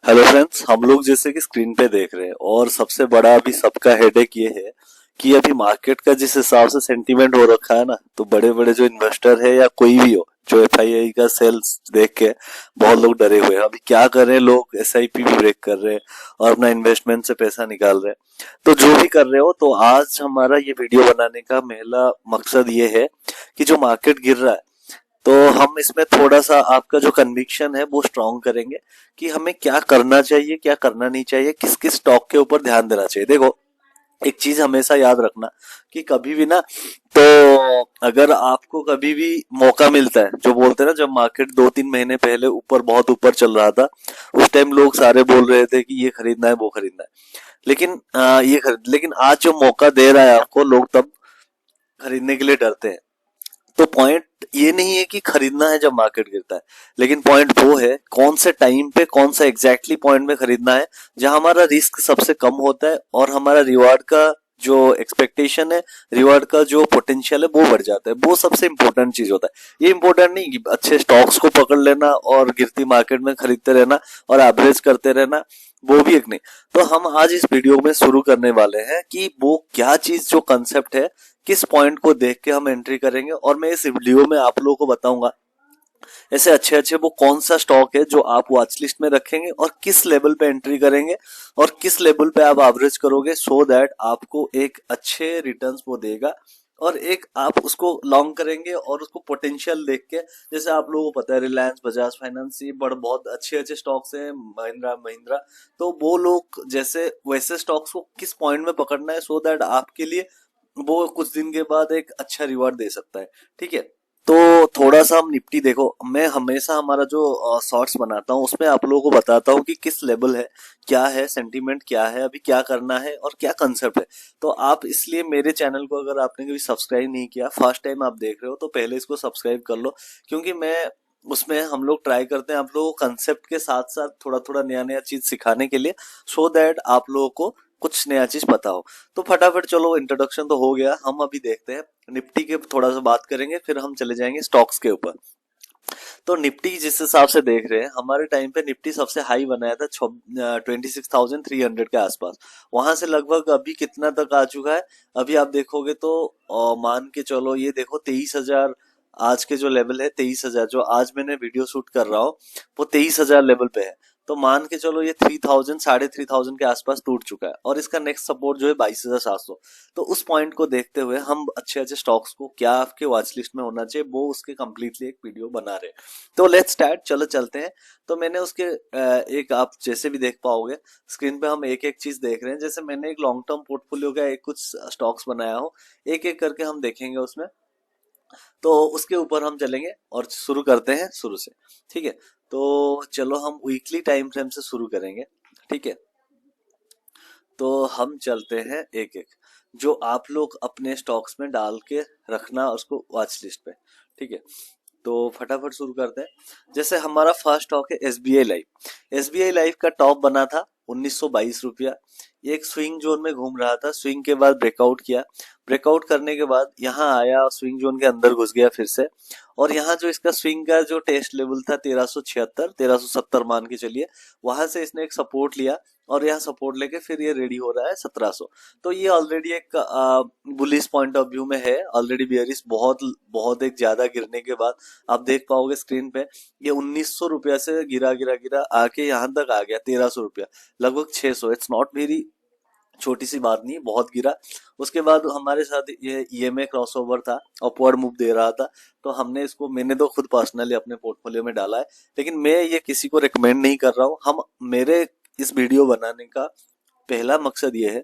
Hello friends, हम लोग जैसे कि स्क्रीन पे देख रहे हैं और सबसे बड़ा अभी सबका हेडेक ये है कि अभी मार्केट का जिस हिसाब से सेंटीमेंट हो रखा है ना, तो बड़े बड़े जो इन्वेस्टर है या कोई भी हो जो एफआईआई का सेल्स देख के बहुत लोग डरे हुए हैं। अभी क्या कर रहे हैं, लोग एसआईपी भी ब्रेक कर रहे हैं और अपना इन्वेस्टमेंट से पैसा निकाल रहे हैं। तो जो भी कर रहे हो, तो आज हमारा ये वीडियो बनाने का पहला मकसद ये है कि जो मार्केट गिर रहा है, तो हम इसमें थोड़ा सा आपका जो कन्विक्शन है वो स्ट्रांग करेंगे कि हमें क्या करना चाहिए, क्या करना नहीं चाहिए, किस किस स्टॉक के ऊपर ध्यान देना चाहिए। देखो, एक चीज हमेशा याद रखना कि कभी भी ना, तो अगर आपको कभी भी मौका मिलता है, जो बोलते हैं ना, जब मार्केट 2-3 महीने पहले ऊपर बहुत ऊपर चल रहा था, उस टाइम लोग सारे बोल रहे थे कि ये खरीदना है वो खरीदना है, लेकिन लेकिन आज जो मौका दे रहा है आपको, लोग तब खरीदने के लिए डरते हैं। तो पॉइंट ये नहीं है कि खरीदना है जब मार्केट गिरता है, लेकिन पॉइंट वो है कौन से टाइम पे, कौन सा एग्जैक्टली पॉइंट में खरीदना है जहां हमारा रिस्क सबसे कम होता है और हमारा रिवार्ड का जो एक्सपेक्टेशन है, रिवार्ड का जो पोटेंशियल है वो बढ़ जाता है। वो सबसे इंपॉर्टेंट चीज होता है। ये इंपॉर्टेंट नहीं कि अच्छे स्टॉक्स को पकड़ लेना और गिरती मार्केट में खरीदते रहना और एवरेज करते रहना, वो भी एक नहीं। तो हम आज इस वीडियो में शुरू करने वाले हैं कि वो क्या चीज, जो कंसेप्ट है, किस पॉइंट को देख के हम एंट्री करेंगे, और मैं इस वीडियो में आप लोगों को बताऊंगा ऐसे अच्छे अच्छे वो कौन सा स्टॉक है जो आप वॉच लिस्ट में रखेंगे और किस लेवल पे एंट्री करेंगे और किस लेवल पे आप एवरेज करोगे, सो दैट आपको एक अच्छे रिटर्न्स वो देगा और एक आप उसको लॉन्ग करेंगे और उसको पोटेंशियल देख के। जैसे आप लोगों को पता है, रिलायंस, बजाज फाइनेंस, ये बड़ बहुत अच्छे अच्छे स्टॉक्स हैं, महिंद्रा महिंद्रा। तो वो लोग जैसे वैसे स्टॉक्स को किस पॉइंट में पकड़ना है, सो दैट आपके लिए वो कुछ दिन के बाद एक अच्छा रिवॉर्ड दे सकता है। ठीक है, तो थोड़ा सा हम निफ्टी देखो, मैं हमेशा हमारा जो शॉर्ट्स बनाता हूँ उसमें आप लोगों को बताता हूँ कि किस लेवल है, क्या है सेंटीमेंट, क्या है अभी, क्या करना है और क्या कंसेप्ट है। तो आप इसलिए मेरे चैनल को अगर आपने कभी सब्सक्राइब नहीं किया, फर्स्ट टाइम आप देख रहे हो, तो पहले इसको सब्सक्राइब कर लो, क्योंकि मैं उसमें हम लोग ट्राई करते हैं आप लोगों को कंसेप्ट के साथ साथ थोड़ा थोड़ा नया नया चीज सिखाने के लिए, सो दैट आप लोगों को कुछ नया चीज पता हो। तो फटाफट चलो, इंट्रोडक्शन तो हो गया, हम अभी देखते हैं निफ्टी के थोड़ा सा बात करेंगे, फिर हम चले जाएंगे स्टॉक्स के ऊपर। तो निफ्टी जिस हिसाब से देख रहे हैं, हमारे टाइम पे निफ्टी सबसे हाई बनाया था 26,300 के आसपास। वहां से लगभग अभी कितना तक आ चुका है, अभी आप देखोगे तो मान के चलो, ये देखो 23,000 आज के जो लेवल है, 23,000 जो आज मैंने वीडियो शूट कर रहा हूँ, वो 23,000 लेवल पे है। तो मान के चलो ये 3,000, 3,500 के आसपास टूट चुका है और इसका नेक्स्ट सपोर्ट जो है 22,700। तो उस पॉइंट को देखते हुए हम अच्छे अच्छे स्टॉक्स को क्या आपके वॉच लिस्ट में होना चाहिए, वो उसके कंप्लीटली एक वीडियो बना रहे हैं। तो लेट्स स्टार्ट, चलो चलते हैं। तो मैंने उसके एक, आप जैसे भी देख पाओगे स्क्रीन पे, हम एक एक चीज देख रहे हैं। जैसे मैंने एक लॉन्ग टर्म पोर्टफोलियो का एक कुछ स्टॉक्स बनाया हो, एक एक करके हम देखेंगे उसमें। तो उसके ऊपर हम चलेंगे और शुरू करते हैं शुरू से। ठीक है, तो चलो हम वीकली टाइम फ्रेम से शुरू करेंगे। ठीक है, तो हम चलते हैं एक एक, जो आप लोग अपने स्टॉक्स में डाल के रखना उसको वॉच लिस्ट पे। ठीक है, तो फटाफट शुरू करते हैं। जैसे हमारा फर्स्ट स्टॉक है एसबीआई लाइफ। एसबीआई लाइफ का टॉप बना था 1922 रुपया। ये एक स्विंग जोन में घूम रहा था, स्विंग के बाद ब्रेकआउट किया, ब्रेकआउट करने के बाद यहाँ आया, स्विंग जोन के अंदर घुस गया फिर से, और यहाँ जो इसका स्विंग का जो टेस्ट लेवल था 1376, 1370 मान के चलिए, वहां से इसने एक सपोर्ट लिया और यहाँ सपोर्ट लेके फिर ये रेडी हो रहा है 1700। तो ये ऑलरेडी एक बुलिश पॉइंट ऑफ व्यू में है, ऑलरेडी बेयरिश बहुत बहुत एक ज्यादा गिरने के बाद आप देख पाओगे स्क्रीन पे, ये 1900 रुपया से गिरा गिरा गिरा आके यहाँ तक आ गया 1300 रुपया, लगभग 600। इट्स नॉट वेरी छोटी सी बात नहीं, बहुत गिरा। उसके बाद हमारे साथ ये ईएमए क्रॉसओवर था, अपवर्ड मूव दे रहा था, तो हमने इसको, मैंने तो खुद पर्सनली अपने पोर्टफोलियो में डाला है, लेकिन मैं ये किसी को रिकमेंड नहीं कर रहा हूँ। हम, मेरे इस वीडियो बनाने का पहला मकसद ये है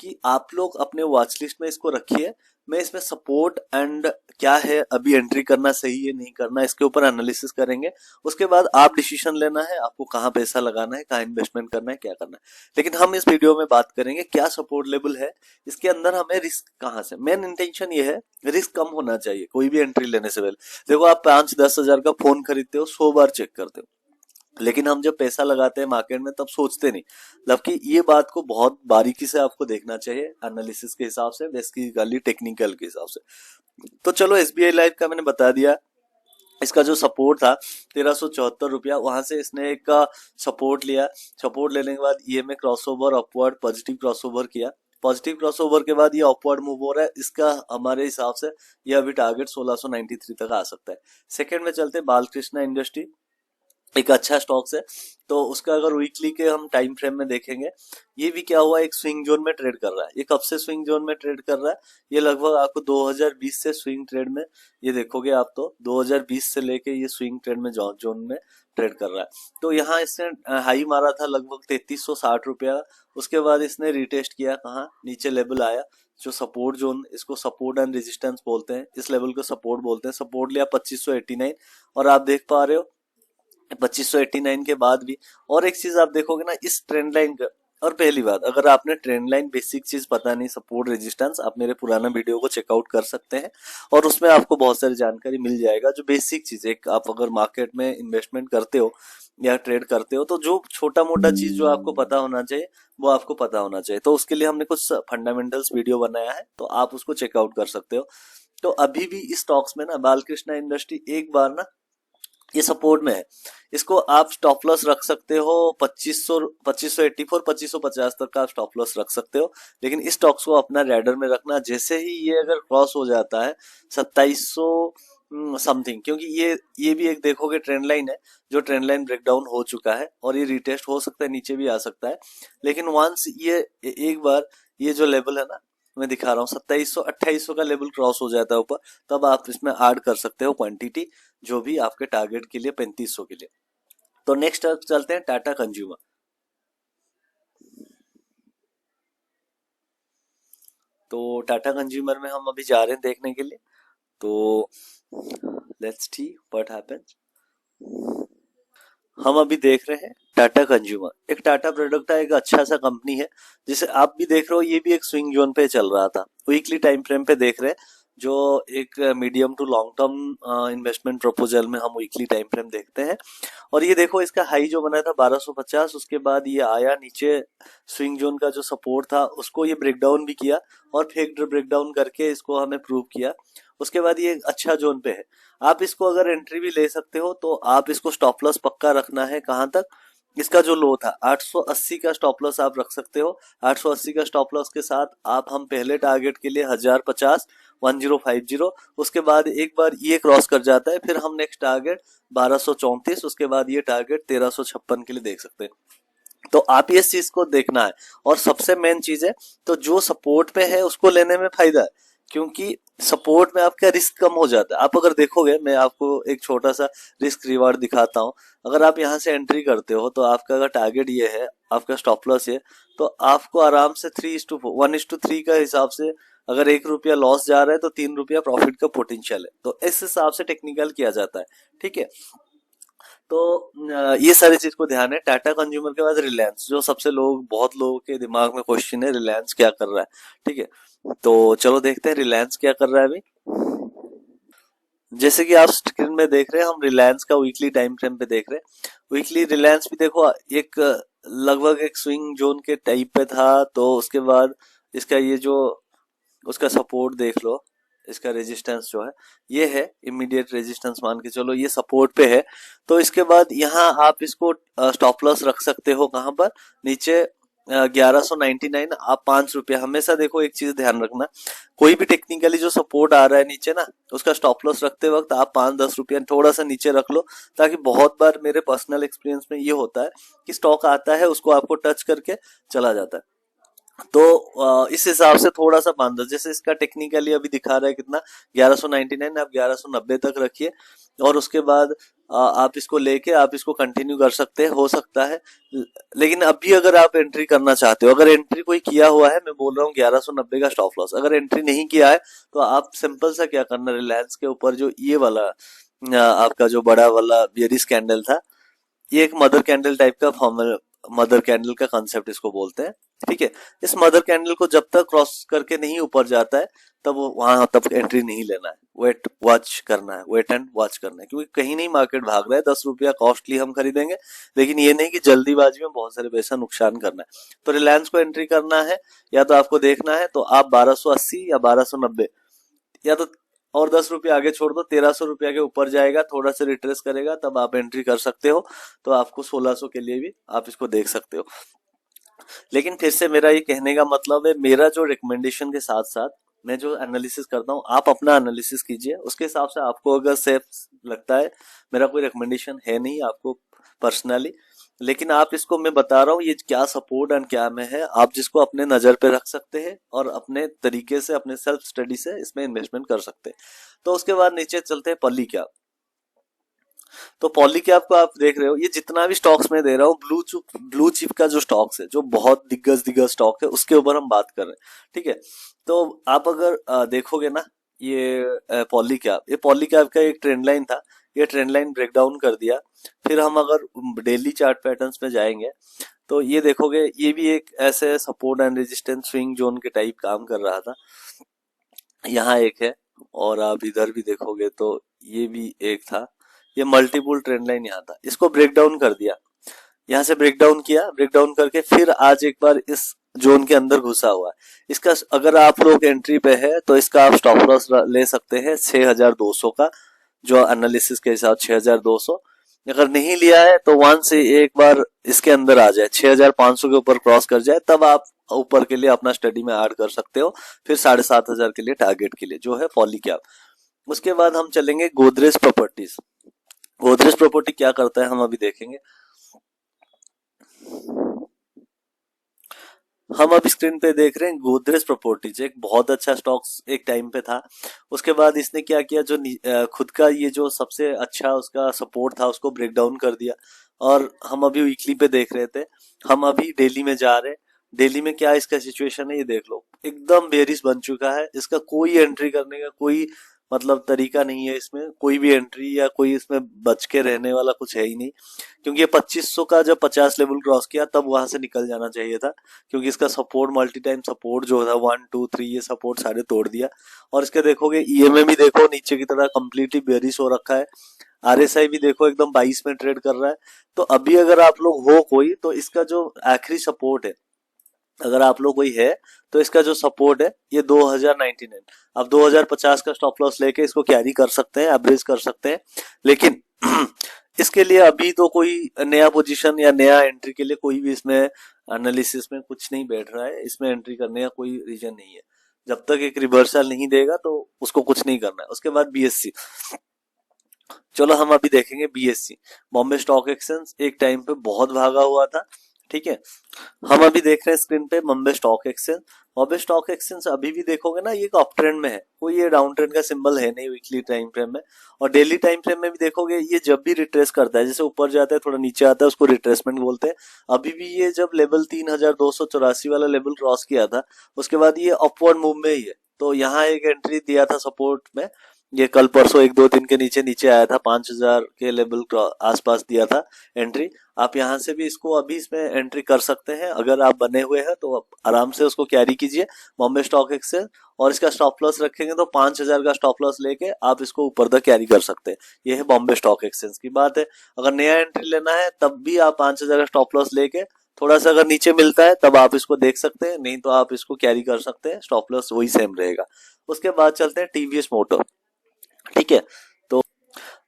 कि आप लोग अपने वॉच लिस्ट में इसको रखिए। मैं इसमें सपोर्ट एंड क्या है, अभी एंट्री करना सही है नहीं करना, इसके ऊपर एनालिसिस करेंगे। उसके बाद आप डिसीजन लेना है, आपको कहाँ पैसा लगाना है, कहाँ इन्वेस्टमेंट करना है, क्या करना है। लेकिन हम इस वीडियो में बात करेंगे क्या सपोर्ट लेवल है, इसके अंदर हमें रिस्क कहाँ से, मेन इंटेंशन ये है रिस्क कम होना चाहिए कोई भी एंट्री लेने से पहले। देखो, आप 5-10 हजार का फोन खरीदते हो, 100 बार चेक करते हो, लेकिन हम जब पैसा लगाते हैं मार्केट में तब सोचते नहीं। जबकि ये बात को बहुत बारीकी से आपको देखना चाहिए, एनालिसिस के हिसाब से, बेसिकली टेक्निकल के हिसाब से। तो चलो, एसबीआई लाइफ का मैंने बता दिया। इसका जो सपोर्ट था 1374 रुपया, वहां से इसने एक सपोर्ट लिया। सपोर्ट लेने के बाद EMA crossover upward positive crossover किया। पॉजिटिव क्रॉसओवर के बाद ये अपवर्ड मूव हो रहा है, इसका हमारे हिसाब से ये अभी टारगेट 1693 तक आ सकता है। सेकंड में चलते हैं बालकृष्णा इंडस्ट्री, एक अच्छा स्टॉक्स है। तो उसका अगर वीकली के हम टाइम फ्रेम में देखेंगे, ये भी क्या हुआ, एक स्विंग जोन में ट्रेड कर रहा है। ये कब से स्विंग जोन में ट्रेड कर रहा है, ये लगभग आपको 2020 से स्विंग ट्रेड में, ये देखोगे आप तो 2020 से लेके ये स्विंग ट्रेड में जोन में ट्रेड कर रहा है। तो यहाँ इसने हाई मारा था लगभग 3360 रुपया। उसके बाद इसने रिटेस्ट किया, कहाँ नीचे लेवल आया जो सपोर्ट जोन, इसको सपोर्ट एंड रेजिस्टेंस बोलते हैं, इस लेवल को सपोर्ट बोलते हैं। सपोर्ट लिया 2589 और आप देख पा रहे हो 2589 के बाद भी। और एक चीज आप देखोगे ना इस ट्रेंड लाइन का, और पहली बात, अगर आपने ट्रेंड लाइन बेसिक चीज पता नहीं, सपोर्ट रेजिस्टेंस, आप मेरे पुराना वीडियो को चेकआउट कर सकते हैं और उसमें आपको बहुत सारी जानकारी मिल जाएगा। जो बेसिक चीज, एक आप अगर मार्केट में इन्वेस्टमेंट करते हो या ट्रेड करते हो, तो जो छोटा मोटा चीज जो आपको पता होना चाहिए वो आपको पता होना चाहिए। तो उसके लिए हमने कुछ फंडामेंटल्स वीडियो बनाया है, तो आप उसको चेकआउट कर सकते हो। तो अभी भी इस स्टॉक्स में ना बालकृष्णा इंडस्ट्री एक बार ना ये सपोर्ट में है, इसको आप स्टॉप लॉस रख सकते हो 2584 2550 तक का स्टॉप लॉस रख सकते हो। लेकिन इस स्टॉक्स को अपना रैडर में रखना, जैसे ही ये अगर क्रॉस हो जाता है 2700 समथिंग, क्योंकि ये भी एक देखोगे ट्रेंड लाइन है, जो ट्रेंड लाइन ब्रेकडाउन हो चुका है और ये रिटेस्ट हो सकता है, नीचे भी आ सकता है। लेकिन वंस ये एक बार ये जो लेवल है ना, मैं दिखा रहा हूँ 2700 2800 का लेवल क्रॉस हो जाता है ऊपर, तब आप इसमें ऐड कर सकते हो क्वांटिटी जो भी आपके टारगेट के लिए 3500 के लिए। तो नेक्स्ट चलते हैं टाटा कंज्यूमर। तो टाटा कंज्यूमर में हम अभी जा रहे हैं देखने के लिए, तो लेट्स सी व्हाट हैपेंस। हम अभी देख रहे हैं टाटा कंज्यूमर, एक टाटा प्रोडक्ट है, एक अच्छा सा कंपनी है जिसे आप भी देख रहे हो। ये भी एक स्विंग जोन पे चल रहा था, वीकली टाइम फ्रेम पे देख रहे हैं, जो एक medium to long term investment proposal में हम वीकली टाइम फ्रेम देखते हैं। और ये देखो इसका हाई जो बना था 1250, उसके बाद ये आया नीचे, स्विंग जोन का जो सपोर्ट था उसको ये ब्रेक डाउन भी किया और फेक ब्रेक डाउन करके इसको हमें प्रूव किया। उसके बाद ये अच्छा जोन पे है, आप इसको अगर एंट्री भी ले सकते हो, तो आप इसको स्टॉप लॉस पक्का रखना है। कहां तक, इसका जो लो था 880 का स्टॉप लॉस आप रख सकते हो। 880 का स्टॉप लॉस के साथ आप हम पहले टारगेट के लिए 1050 1050, उसके बाद एक बार ये क्रॉस कर जाता है, फिर हम नेक्स्ट टारगेट 1234, उसके बाद ये टारगेट 1356 के लिए देख सकते हैं। तो आप ये इस चीज को देखना है। और सबसे मेन चीज है, तो जो सपोर्ट पे है उसको लेने में फायदा है, क्योंकि सपोर्ट में आपका रिस्क कम हो जाता है। आप अगर देखोगे, मैं आपको एक छोटा सा रिस्क रिवार्ड दिखाता हूँ। अगर आप यहाँ से एंट्री करते हो, तो आपका अगर टारगेट ये है, आपका स्टॉप लॉस है, तो आपको आराम से 3:4 1:3 का हिसाब से, अगर 1 रुपया लॉस जा रहा है तो 3 रुपया प्रॉफिट का पोटेंशियल है। तो इस हिसाब से टेक्निकल किया जाता है, ठीक है। तो ये सारी चीज को ध्यान है। टाटा कंज्यूमर के बाद रिलायंस, जो सबसे बहुत लोगों के दिमाग में क्वेश्चन है, रिलायंस क्या कर रहा है, ठीक है। तो चलो देखते हैं रिलायंस क्या कर रहा है अभी। जैसे कि आप स्क्रीन में देख रहे हैं, हम रिलायंस का वीकली टाइम फ्रेम पे देख रहे हैं। वीकली रिलायंस भी देखो, एक लगभग एक स्विंग जोन के टाइप पे था, तो उसके बाद इसका ये जो उसका सपोर्ट देख लो, इसका रेजिस्टेंस जो है ये है, इमीडिएट रेजिस्टेंस मान के चलो, ये सपोर्ट पे है। तो इसके बाद यहाँ आप इसको स्टॉप लॉस रख सकते हो, कहां पर, नीचे 1199, आप 5 रुपया। हमेशा देखो एक चीज ध्यान रखना, कोई भी टेक्निकली जो सपोर्ट आ रहा है नीचे ना, उसका स्टॉप लॉस रखते वक्त आप 5-10 रुपया थोड़ा सा नीचे रख लो, ताकि बहुत बार मेरे पर्सनल एक्सपीरियंस में ये होता है कि स्टॉक आता है, उसको आपको टच करके चला जाता है। तो इस हिसाब से थोड़ा सा 5-10, जैसे इसका टेक्निकली अभी दिखा रहा है कितना, 1199, आप 1190 तक रखिए, और उसके बाद आप इसको लेके आप इसको कंटिन्यू कर सकते हैं, हो सकता है। लेकिन अभी अगर आप एंट्री करना चाहते हो, अगर एंट्री कोई किया हुआ है, मैं बोल रहा हूँ 1190 का स्टॉप लॉस, अगर एंट्री नहीं किया है तो आप सिंपल सा क्या करना, रिलायंस के ऊपर जो ये वाला आपका जो बड़ा वाला बेयरिश कैंडल था, ये एक मदर कैंडल टाइप का फॉर्मल, मदर कैंडल का कंसेप्ट इसको बोलते हैं, ठीक है। इस मदर कैंडल को जब तक क्रॉस करके नहीं ऊपर जाता है, तब वहां तब एंट्री नहीं लेना है, वेट वॉच करना है, वेट एंड वॉच करना है, क्योंकि कहीं नहीं मार्केट भाग रहा है। 10 रुपया कॉस्टली हम खरीदेंगे, लेकिन ये नहीं कि जल्दीबाजी में बहुत सारे पैसा नुकसान करना है। तो रिलायंस को एंट्री करना है, या तो आपको देखना है तो आप 1280 या 1290, या तो, और 10 रुपये आगे छोड़ दो, 1300 रुपया के ऊपर जाएगा, थोड़ा सा रिट्रेस करेगा, तब आप एंट्री कर सकते हो। तो आपको 1600 के लिए भी आप इसको देख सकते हो। लेकिन फिर से मेरा ये कहने का मतलब है, मेरा जो रिकमेंडेशन के साथ साथ मैं जो एनालिसिस करता हूँ, आप अपना एनालिसिस कीजिए, उसके हिसाब से आपको अगर सेफ लगता है। मेरा कोई रिकमेंडेशन है नहीं आपको पर्सनली, लेकिन आप इसको मैं बता रहा हूँ ये क्या सपोर्ट एंड क्या में है, आप जिसको अपने नजर पे रख सकते हैं और अपने तरीके से अपने सेल्फ स्टडी से इसमें इन्वेस्टमेंट कर सकते हैं। तो उसके बाद नीचे चलते हैं पॉली कैप। तो पॉली कैप को आप देख रहे हो, ये जितना भी स्टॉक्स में दे रहा हूँ, ब्लू चिप का जो स्टॉक्स है, जो बहुत दिग्गज स्टॉक है, उसके ऊपर हम बात कर रहे हैं। ठीक है, तो आप अगर देखोगे ना, ये पॉली कैप का एक ट्रेंड लाइन था, ये ट्रेंड लाइन ब्रेक डाउन कर दिया। फिर हम अगर डेली चार्ट पैटर्न्स में जाएंगे तो ये देखोगे, ये भी एक ऐसे support and resistance swing zone के टाइप काम कर रहा था। यहाँ एक है, और आप इधर भी देखोगे तो ये भी एक था। ये मल्टीपल ट्रेंड लाइन यहाँ था, इसको ब्रेक डाउन कर दिया, यहाँ से ब्रेक डाउन किया, ब्रेक डाउन करके फिर आज एक बार इस जोन के अंदर घुसा हुआ है। इसका अगर आप लोग एंट्री पे है तो इसका आप स्टॉप लॉस ले सकते हैं 6200 का, जो एनालिसिस के हिसाब 6200। अगर नहीं लिया है तो वन से एक बार इसके अंदर आ जाए, 6500 के ऊपर क्रॉस कर जाए, तब आप ऊपर के लिए अपना स्टडी में ऐड कर सकते हो। फिर 7500 के लिए टारगेट के लिए जो है पॉली कैप। उसके बाद हम चलेंगे गोदरेज प्रॉपर्टीज। गोदरेज प्रॉपर्टी क्या करता है हम अभी देखेंगे। हम अब स्क्रीन पे देख रहे हैं गोदरेज प्रॉपर्टीज, एक बहुत अच्छा स्टॉक्स एक टाइम पे था। उसके बाद इसने क्या किया, जो खुद का ये जो सबसे अच्छा उसका सपोर्ट था उसको ब्रेक डाउन कर दिया। और हम अभी वीकली पे देख रहे थे, हम अभी डेली में जा रहे हैं। डेली में क्या इसका सिचुएशन है ये देख लो, एकदम बेरिश बन चुका है। इसका कोई एंट्री करने का कोई मतलब तरीका नहीं है, इसमें कोई भी एंट्री या कोई इसमें बच के रहने वाला कुछ है ही नहीं। क्योंकि ये 2500 का जब 50 लेवल क्रॉस किया तब वहां से निकल जाना चाहिए था, क्योंकि इसका सपोर्ट मल्टी टाइम सपोर्ट जो था 1 2 3 ये सपोर्ट सारे तोड़ दिया। और इसके देखोगे ईएमए भी देखो नीचे की तरह कंप्लीटली बेरिश हो रखा है। आरएसआई भी देखो एकदम 22 में ट्रेड कर रहा है। तो अभी अगर आप लोग हो कोई, तो इसका जो आखिरी सपोर्ट है, अगर आप लोग कोई है तो इसका जो सपोर्ट है ये 2099। अब 2050 का स्टॉप लॉस लेके इसको कैरी कर सकते हैं, एवरेज कर सकते हैं। लेकिन इसके लिए अभी तो कोई नया पोजीशन या नया एंट्री के लिए कोई भी इसमें एनालिसिस में कुछ नहीं बैठ रहा है, इसमें एंट्री करने का कोई रीजन नहीं है। जब तक एक रिवर्सल नहीं देगा तो उसको कुछ नहीं करना है। उसके बाद बीएससी, चलो हम अभी देखेंगे बीएससी, बॉम्बे स्टॉक एक्सचेंज। एक टाइम पे बहुत भागा हुआ था, ठीक है। हम अभी देख रहे हैं स्क्रीन पे Bombay stock exchange. Bombay stock exchange अभी भी देखोगे ना, ये एक अप ट्रेंड में है, कोई ये डाउन ट्रेंड का सिंबल है नहीं वीकली टाइम फ्रेम में। और डेली टाइम फ्रेम में भी देखोगे, ये जब भी रिट्रेस करता है, जैसे ऊपर जाता है थोड़ा नीचे आता है, उसको रिट्रेसमेंट बोलते हैं। अभी भी ये जब लेवल 3284 वाला लेवल क्रॉस किया था, उसके बाद ये अपवर्ड मूव में ही है। तो यहाँ एक एंट्री दिया था सपोर्ट में, ये कल परसों 1 2 दिन के नीचे नीचे आया था, 5000 के लेवल आसपास दिया था एंट्री। आप यहाँ से भी इसको अभी इसमें एंट्री कर सकते हैं, अगर आप बने हुए हैं तो आप आराम से उसको कैरी कीजिए बॉम्बे स्टॉक एक्सचेंज। और इसका स्टॉप लॉस रखेंगे तो 5000 का स्टॉप लॉस लेके आप इसको ऊपर तक कैरी कर सकते हैं। ये है बॉम्बे स्टॉक एक्सचेंज की बात है। अगर नया एंट्री लेना है तब भी आप 5000 का स्टॉप लॉस लेके, थोड़ा सा अगर नीचे मिलता है तब आप इसको देख सकते हैं, नहीं तो आप इसको कैरी कर सकते हैं, स्टॉप लॉस वही सेम रहेगा। उसके बाद चलते हैं टीवीएस मोटर, ठीक है।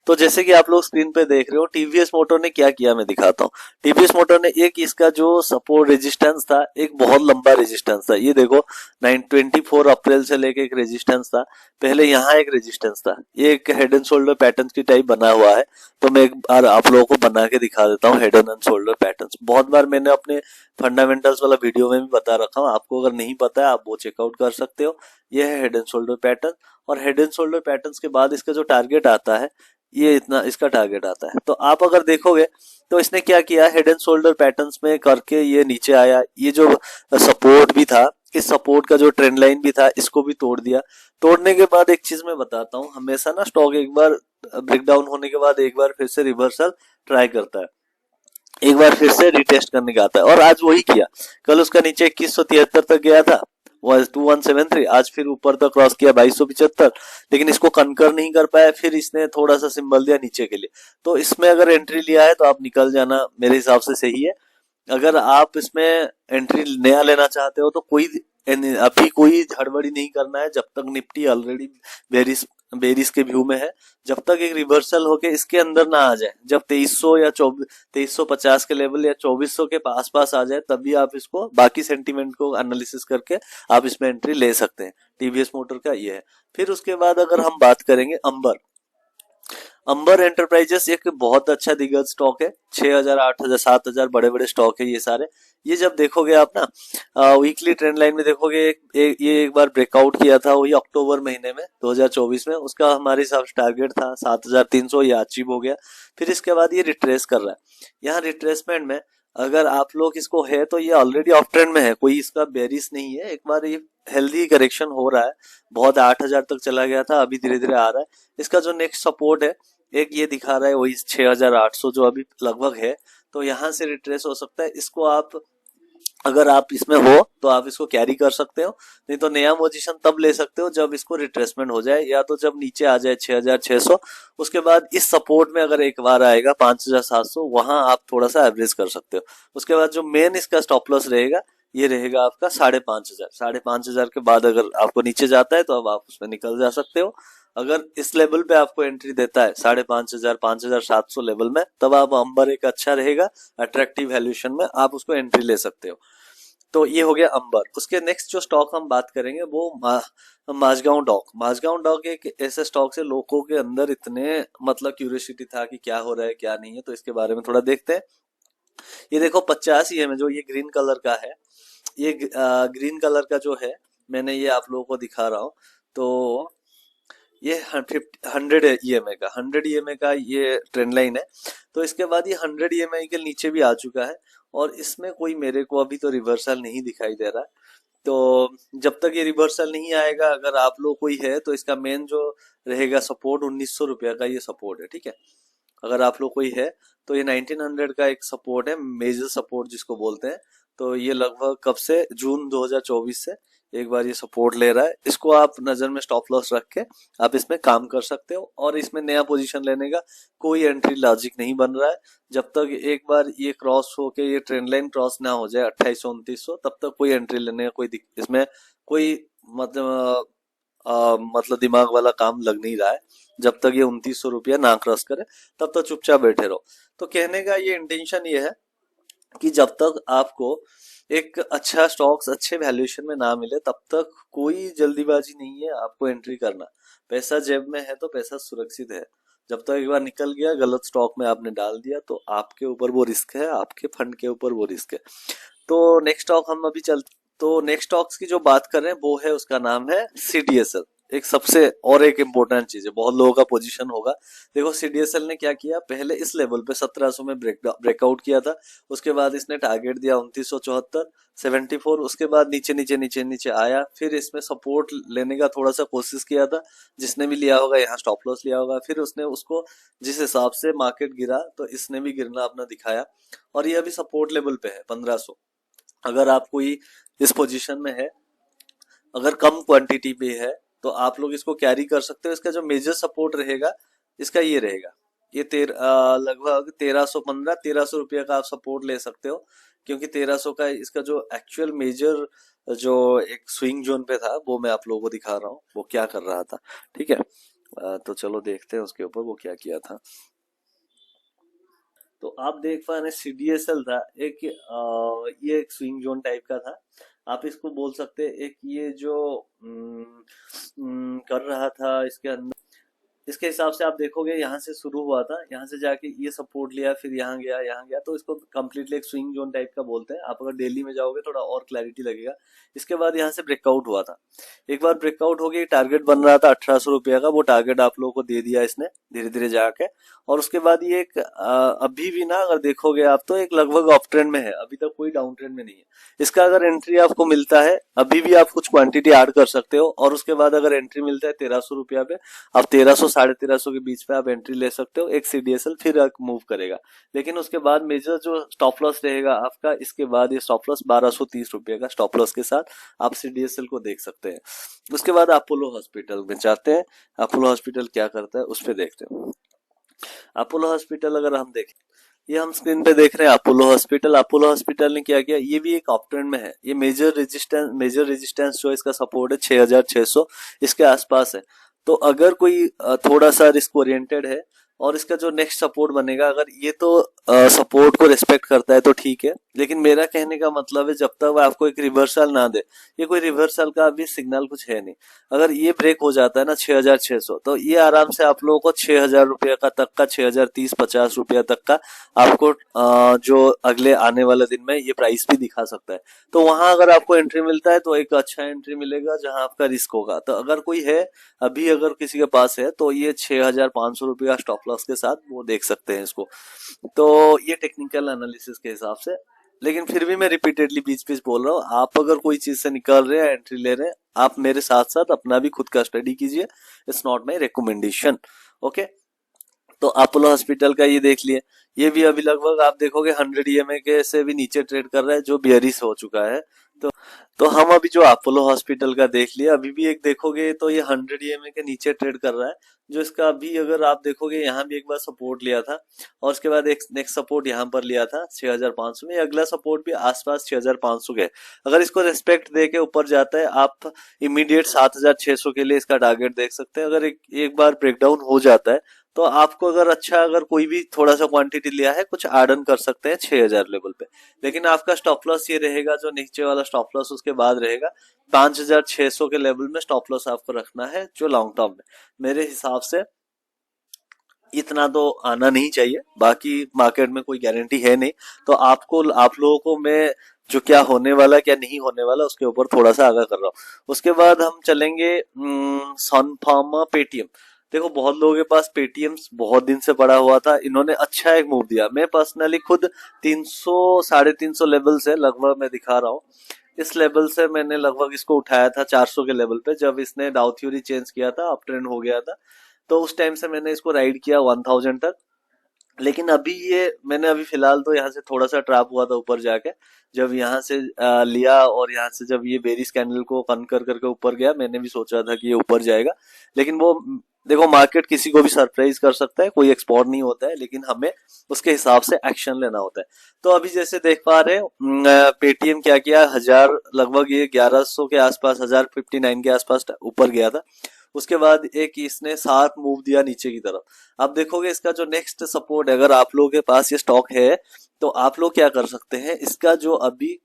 तो जैसे कि आप लोग स्क्रीन पे देख रहे हो, टीवीएस मोटर ने क्या किया मैं दिखाता हूँ। टीवीएस मोटर ने एक इसका जो सपोर्ट रेजिस्टेंस था, एक बहुत लंबा रेजिस्टेंस था, ये देखो 24 अप्रैल से लेके एक रेजिस्टेंस था। पहले यहाँ एक रेजिस्टेंस था, ये एक हेड एंड शोल्डर पैटर्न की टाइप बना हुआ है। तो मैं एक बार आप लोगों को बना के दिखा देता हूँ हेड एंड शोल्डर पैटर्न। बहुत बार मैंने अपने फंडामेंटल्स वाला वीडियो में भी बता रखा हूँ, आपको अगर नहीं पता है आप वो चेकआउट कर सकते हो। ये है हेड एंड शोल्डर पैटर्न। और हेड एंड शोल्डर पैटर्न के बाद इसका जो टारगेट आता है, ये इतना इसका टारगेट आता है। तो आप अगर देखोगे तो इसने क्या किया, हेड एंड शोल्डर पैटर्न्स में करके ये नीचे आया। ये जो सपोर्ट भी था, इस सपोर्ट का जो ट्रेंड लाइन भी था, इसको भी तोड़ दिया। तोड़ने के बाद एक चीज मैं बताता हूँ, हमेशा ना स्टॉक एक बार ब्रेक डाउन होने के बाद एक बार फिर से रिवर्सल ट्राई करता है, एक बार फिर से रिटेस्ट करने का आता है। और आज वही किया, कल उसका नीचे 2173 तक गया था, 2173, आज फिर ऊपर तक क्रॉस किया 2275, लेकिन इसको कनकर नहीं कर पाया। फिर इसने थोड़ा सा सिंबल दिया नीचे के लिए। तो इसमें अगर एंट्री लिया है तो आप निकल जाना, मेरे हिसाब से सही है। अगर आप इसमें एंट्री नया लेना चाहते हो तो कोई अभी कोई हड़बड़ी नहीं करना है, जब तक निफ्टी ऑलरेडी बेरिश बेरिस के व्यू में है, जब तक एक रिवर्सल होके इसके अंदर ना आ जाए, जब 2300 या 2350 के लेवल या 2400 के पास पास आ जाए, तभी आप इसको बाकी सेंटीमेंट को एनालिसिस करके आप इसमें एंट्री ले सकते हैं। टीवीएस मोटर का ये है। फिर उसके बाद अगर हम बात करेंगे अंबर, अंबर एंटरप्राइजेस एक बहुत अच्छा दिग्गज स्टॉक है। 6000 8000 7000 बड़े बड़े स्टॉक है ये सारे। ये जब देखोगे आप ना वीकली ट्रेंड लाइन में देखोगे, ये एक बार ब्रेकआउट किया था, वही अक्टूबर महीने में 2024 में। उसका हमारे हिसाब से टारगेट था 7300, ये अचीव हो गया। फिर इसके बाद ये रिट्रेस कर रहा है। यहाँ रिट्रेसमेंट में अगर आप लोग इसको है तो ये ऑलरेडी ऑफ ट्रेंड में है, कोई इसका बेरिस नहीं है। एक बार ये हेल्दी करेक्शन हो रहा है, बहुत 8000 तक चला गया था, अभी धीरे धीरे आ रहा है। इसका जो नेक्स्ट सपोर्ट है एक ये दिखा रहा है, वही 6800 जो अभी लगभग है। तो यहाँ से रिट्रेस हो सकता है। इसको आप अगर आप इसमें हो तो आप इसको कैरी कर सकते हो, नहीं तो नया पोजीशन तब ले सकते हो जब इसको रिट्रेसमेंट हो जाए, या तो जब नीचे आ जाए 6600। उसके बाद इस सपोर्ट में अगर एक बार आएगा 5700, वहां आप थोड़ा सा एवरेज कर सकते हो। उसके बाद जो मेन इसका स्टॉप लॉस रहेगा ये रहेगा आपका 5500। 5500 के बाद अगर आपको नीचे जाता है तो अब आप उसमें निकल जा सकते हो। अगर इस लेवल पे आपको एंट्री देता है 5500 5700 लेवल में, तब आप अंबर एक अच्छा रहेगा, अट्रैक्टिव वैल्यूएशन में आप उसको एंट्री ले सकते हो। तो ये हो गया अंबर। उसके नेक्स्ट जो स्टॉक हम बात करेंगे वो माझगांव डॉक। माझगांव डॉक एक ऐसे स्टॉक से लोगों के अंदर इतने मतलब क्यूरियोसिटी था कि क्या हो रहा है क्या नहीं है, तो इसके बारे में थोड़ा देखते हैं। ये देखो 50 EM है, जो ये ग्रीन कलर का है, ये ग्रीन कलर का जो है, मैंने ये आप लोगों को दिखा रहा हूँ। तो ये 100 EMA का 100 EMA का ये ट्रेंड लाइन है। तो इसके बाद ये 100 EMA के नीचे भी आ चुका है, और इसमें कोई मेरे को अभी तो रिवर्सल नहीं दिखाई दे रहा है। तो जब तक ये रिवर्सल नहीं आएगा, अगर आप लोग कोई है तो इसका मेन जो रहेगा सपोर्ट 1900 रुपया का ये सपोर्ट है, ठीक है। अगर आप लोग कोई है तो ये 1900 का एक सपोर्ट है, मेजर सपोर्ट जिसको बोलते हैं। तो ये लगभग कब से, जून 2024 से एक बार ये सपोर्ट ले रहा है। इसको आप नजर में स्टॉप लॉस रख के आप इसमें काम कर सकते हो, और इसमें नया पोजीशन लेने का कोई एंट्री लॉजिक नहीं बन रहा है। जब तक एक बार ये क्रॉस होके ये ट्रेंड लाइन क्रॉस ना हो जाए 2800 2900, तब तक कोई एंट्री लेने का इसमें कोई मतलब दिमाग वाला काम लग नहीं रहा है। जब तक ये 2900 रुपया ना क्रॉस करे तब तक चुपचाप बैठे रहो। तो कहने का ये इंटेंशन ये है कि जब तक आपको एक अच्छा स्टॉक्स अच्छे वैल्यूएशन में ना मिले, तब तक कोई जल्दीबाजी नहीं है आपको एंट्री करना। पैसा जेब में है तो पैसा सुरक्षित है। जब तक एक बार निकल गया, गलत स्टॉक में आपने डाल दिया, तो आपके ऊपर वो रिस्क है, आपके फंड के ऊपर वो रिस्क है। तो नेक्स्ट स्टॉक हम अभी चलते, तो नेक्स्ट स्टॉक्स की जो बात कर रहे हैं वो है, उसका नाम है CDSL। एक सबसे और एक इम्पोर्टेंट चीज है, बहुत लोगों का पोजीशन होगा। देखो CDSL ने क्या किया, पहले इस लेवल पे 1700 में ब्रेकआउट किया था। उसके बाद इसने टारगेट दिया 2974 74। उसके बाद नीचे नीचे नीचे नीचे आया, फिर इसमें सपोर्ट लेने का थोड़ा सा कोशिश किया था। जिसने भी लिया होगा यहाँ स्टॉप लॉस लिया होगा। फिर उसने उसको जिस हिसाब से मार्केट गिरा, तो इसने भी गिरना अपना दिखाया, और ये अभी सपोर्ट लेवल पे है 1500। अगर आप कोई इस पोजीशन में है, अगर कम क्वांटिटी पे है, तो आप लोग इसको कैरी कर सकते हो। इसका जो मेजर सपोर्ट रहेगा इसका ये रहेगा, ये लगभग 1315 1300 रुपया का आप सपोर्ट ले सकते हो, क्योंकि 1300 का इसका जो एक्चुअल मेजर जो एक स्विंग जोन पे था वो मैं आप लोगों को दिखा रहा हूँ वो क्या कर रहा था, ठीक है। तो चलो देखते हैं उसके ऊपर वो क्या किया था। तो आप देख पा रहे CDSL था एक, ये एक स्विंग जोन टाइप का था, आप इसको बोल सकते हैं। एक ये जो कर रहा था इसके अंदर, इसके हिसाब से आप देखोगे यहाँ से शुरू हुआ था, यहाँ से जाके ये सपोर्ट लिया, फिर यहाँ गया, तो इसको कम्प्लीटली एक स्विंग जोन टाइप का बोलते हैं। आप अगर डेली में जाओगे थोड़ा और क्लैरिटी लगेगा। इसके बाद यहाँ से ब्रेकआउट हुआ था, एक बार ब्रेकआउट हो गया, टारगेट बन रहा था 1800 रुपया का, वो टारगेट आप लोगों को दे दिया इसने धीरे धीरे जाके। और उसके बाद ये एक अभी भी ना अगर देखोगे आप, तो एक लगभग अप ट्रेंड में है, अभी तक कोई डाउन ट्रेंड में नहीं है। इसका अगर एंट्री आपको मिलता है, अभी भी आप कुछ क्वांटिटी ऐड कर सकते हो, और उसके बाद अगर एंट्री मिलता है 1300 रुपया पे, आप 1300 1350 के बीच पे आप एंट्री ले सकते हो। एक CDSL फिर मूव करेगा, लेकिन उसके बाद मेजर जो स्टॉप लॉस रहेगा आपका, इसके बाद ये स्टॉप लॉस 1230 रुपये का स्टॉप लॉस के साथ आप CDSL को देख सकते हैं। उसके बाद अपोलो हॉस्पिटल में जाते हैं। अपोलो हॉस्पिटल क्या करता है उस पर देखते हैं। अपोलो हॉस्पिटल अगर हम देखें, ये हम स्क्रीन पे देख रहे हैं अपोलो हॉस्पिटल। अपोलो हॉस्पिटल ने क्या किया, ये भी एक अप ट्रेंड में है। ये मेजर रेजिस्टेंस जो इसका सपोर्ट है 6600 इसके आसपास है। तो अगर कोई थोड़ा सा रिस्क ओरिएंटेड है और इसका जो नेक्स्ट सपोर्ट बनेगा, अगर ये तो सपोर्ट को रिस्पेक्ट करता है तो ठीक है, लेकिन मेरा कहने का मतलब है जब तक वो आपको एक रिवर्सल ना दे, ये कोई रिवर्सल का अभी सिग्नल कुछ है नहीं। अगर ये ब्रेक हो जाता है ना 6,600, तो ये आराम से आप लोगों को 6,000 रुपया का तक का 6,030-50 रुपया तक का आपको जो अगले आने वाले दिन में ये प्राइस भी दिखा सकता है। तो वहां अगर आपको एंट्री मिलता है तो एक अच्छा एंट्री मिलेगा जहां आपका रिस्क होगा। तो अगर कोई है अभी, अगर किसी के पास है तो ये 6,500 रुपया स्टॉप लॉस के साथ वो देख सकते हैं इसको। तो ये टेक्निकल एनालिसिस के हिसाब से, लेकिन फिर भी मैं रिपीटेडली बीच बीच बोल रहा हूँ, आप अगर कोई चीज से निकल रहे हैं, एंट्री ले रहे हैं, आप मेरे साथ साथ अपना भी खुद का स्टडी कीजिए। It's not my recommendation. Okay, तो अपोलो हॉस्पिटल का ये देख लिए, ये भी अभी लगभग आप देखोगे 100 ईएमए के से भी नीचे ट्रेड कर रहा है, जो बियरिश हो चुका है। तो तो हम अभी जो अपोलो हॉस्पिटल का देख लिया, अभी भी एक देखोगे तो ये 100 ईएमए के नीचे ट्रेड कर रहा है। जो इसका अभी अगर आप देखोगे, यहाँ भी एक बार सपोर्ट लिया था और उसके बाद एक नेक्स्ट सपोर्ट यहाँ पर लिया था 6,500 में। अगला सपोर्ट भी आसपास 6,500 के। अगर इसको रेस्पेक्ट दे के ऊपर जाता है, आप इमीडिएट 7,600 के लिए इसका टारगेट देख सकते हैं। अगर एक बार ब्रेकडाउन हो जाता है तो आपको अगर अच्छा, अगर कोई भी थोड़ा सा क्वांटिटी लिया है, कुछ ऐड ऑन कर सकते हैं 6,000 लेवल पे। लेकिन आपका स्टॉप लॉस ये रहेगा, जो नीचे वाला स्टॉप लॉस उसके बाद रहेगा 5,600 के लेवल में स्टॉप लॉस आपको रखना है, जो लॉन्ग टर्म में मेरे हिसाब से इतना तो आना नहीं चाहिए। बाकी मार्केट में कोई गारंटी है नहीं, तो आप लोगों को मैं जो क्या होने वाला क्या नहीं होने वाला उसके ऊपर थोड़ा सा आगाह कर रहा हूँ। उसके बाद हम चलेंगे सन फार्मा, पेटीएम। देखो, बहुत लोगों के पास पेटीएम बहुत दिन से पड़ा हुआ था, इन्होंने अच्छा एक मूव दिया। मैं पर्सनली खुद 300 350 लेवल से लगभग मैं दिखा रहा हूँ, इस लेवल से मैंने लगभग इसको उठाया था 400 के लेवल पे, जब इसने डाउ थ्योरी चेंज किया था, अप ट्रेंड हो गया था। तो उस टाइम से मैंने इसको राइड किया 1000 तक। लेकिन अभी ये मैंने अभी फिलहाल तो यहाँ से थोड़ा सा ट्रैप हुआ था ऊपर जाके, जब यहाँ से लिया और यहाँ से जब ये बेरिस कैंडल को कनकर करके ऊपर गया, मैंने भी सोचा था कि ये ऊपर जाएगा। लेकिन वो देखो, मार्केट किसी को भी सरप्राइज कर सकता है, कोई एक्सपर्ट नहीं होता है, लेकिन हमें उसके हिसाब से एक्शन लेना होता है। तो अभी जैसे देख पा रहे हो, पेटीएम क्या किया, 1000 लगभग ये 1100 के आसपास, 1059 के आसपास ऊपर गया था। उसके बाद एक इसने शार्प मूव दिया नीचे की तरफ। आप देखोगे इसका जो नेक्स्ट सपोर्ट है, अगर आप लोगों के पास ये स्टॉक है तो आप लोग क्या कर सकते हैं, इसका जो अभी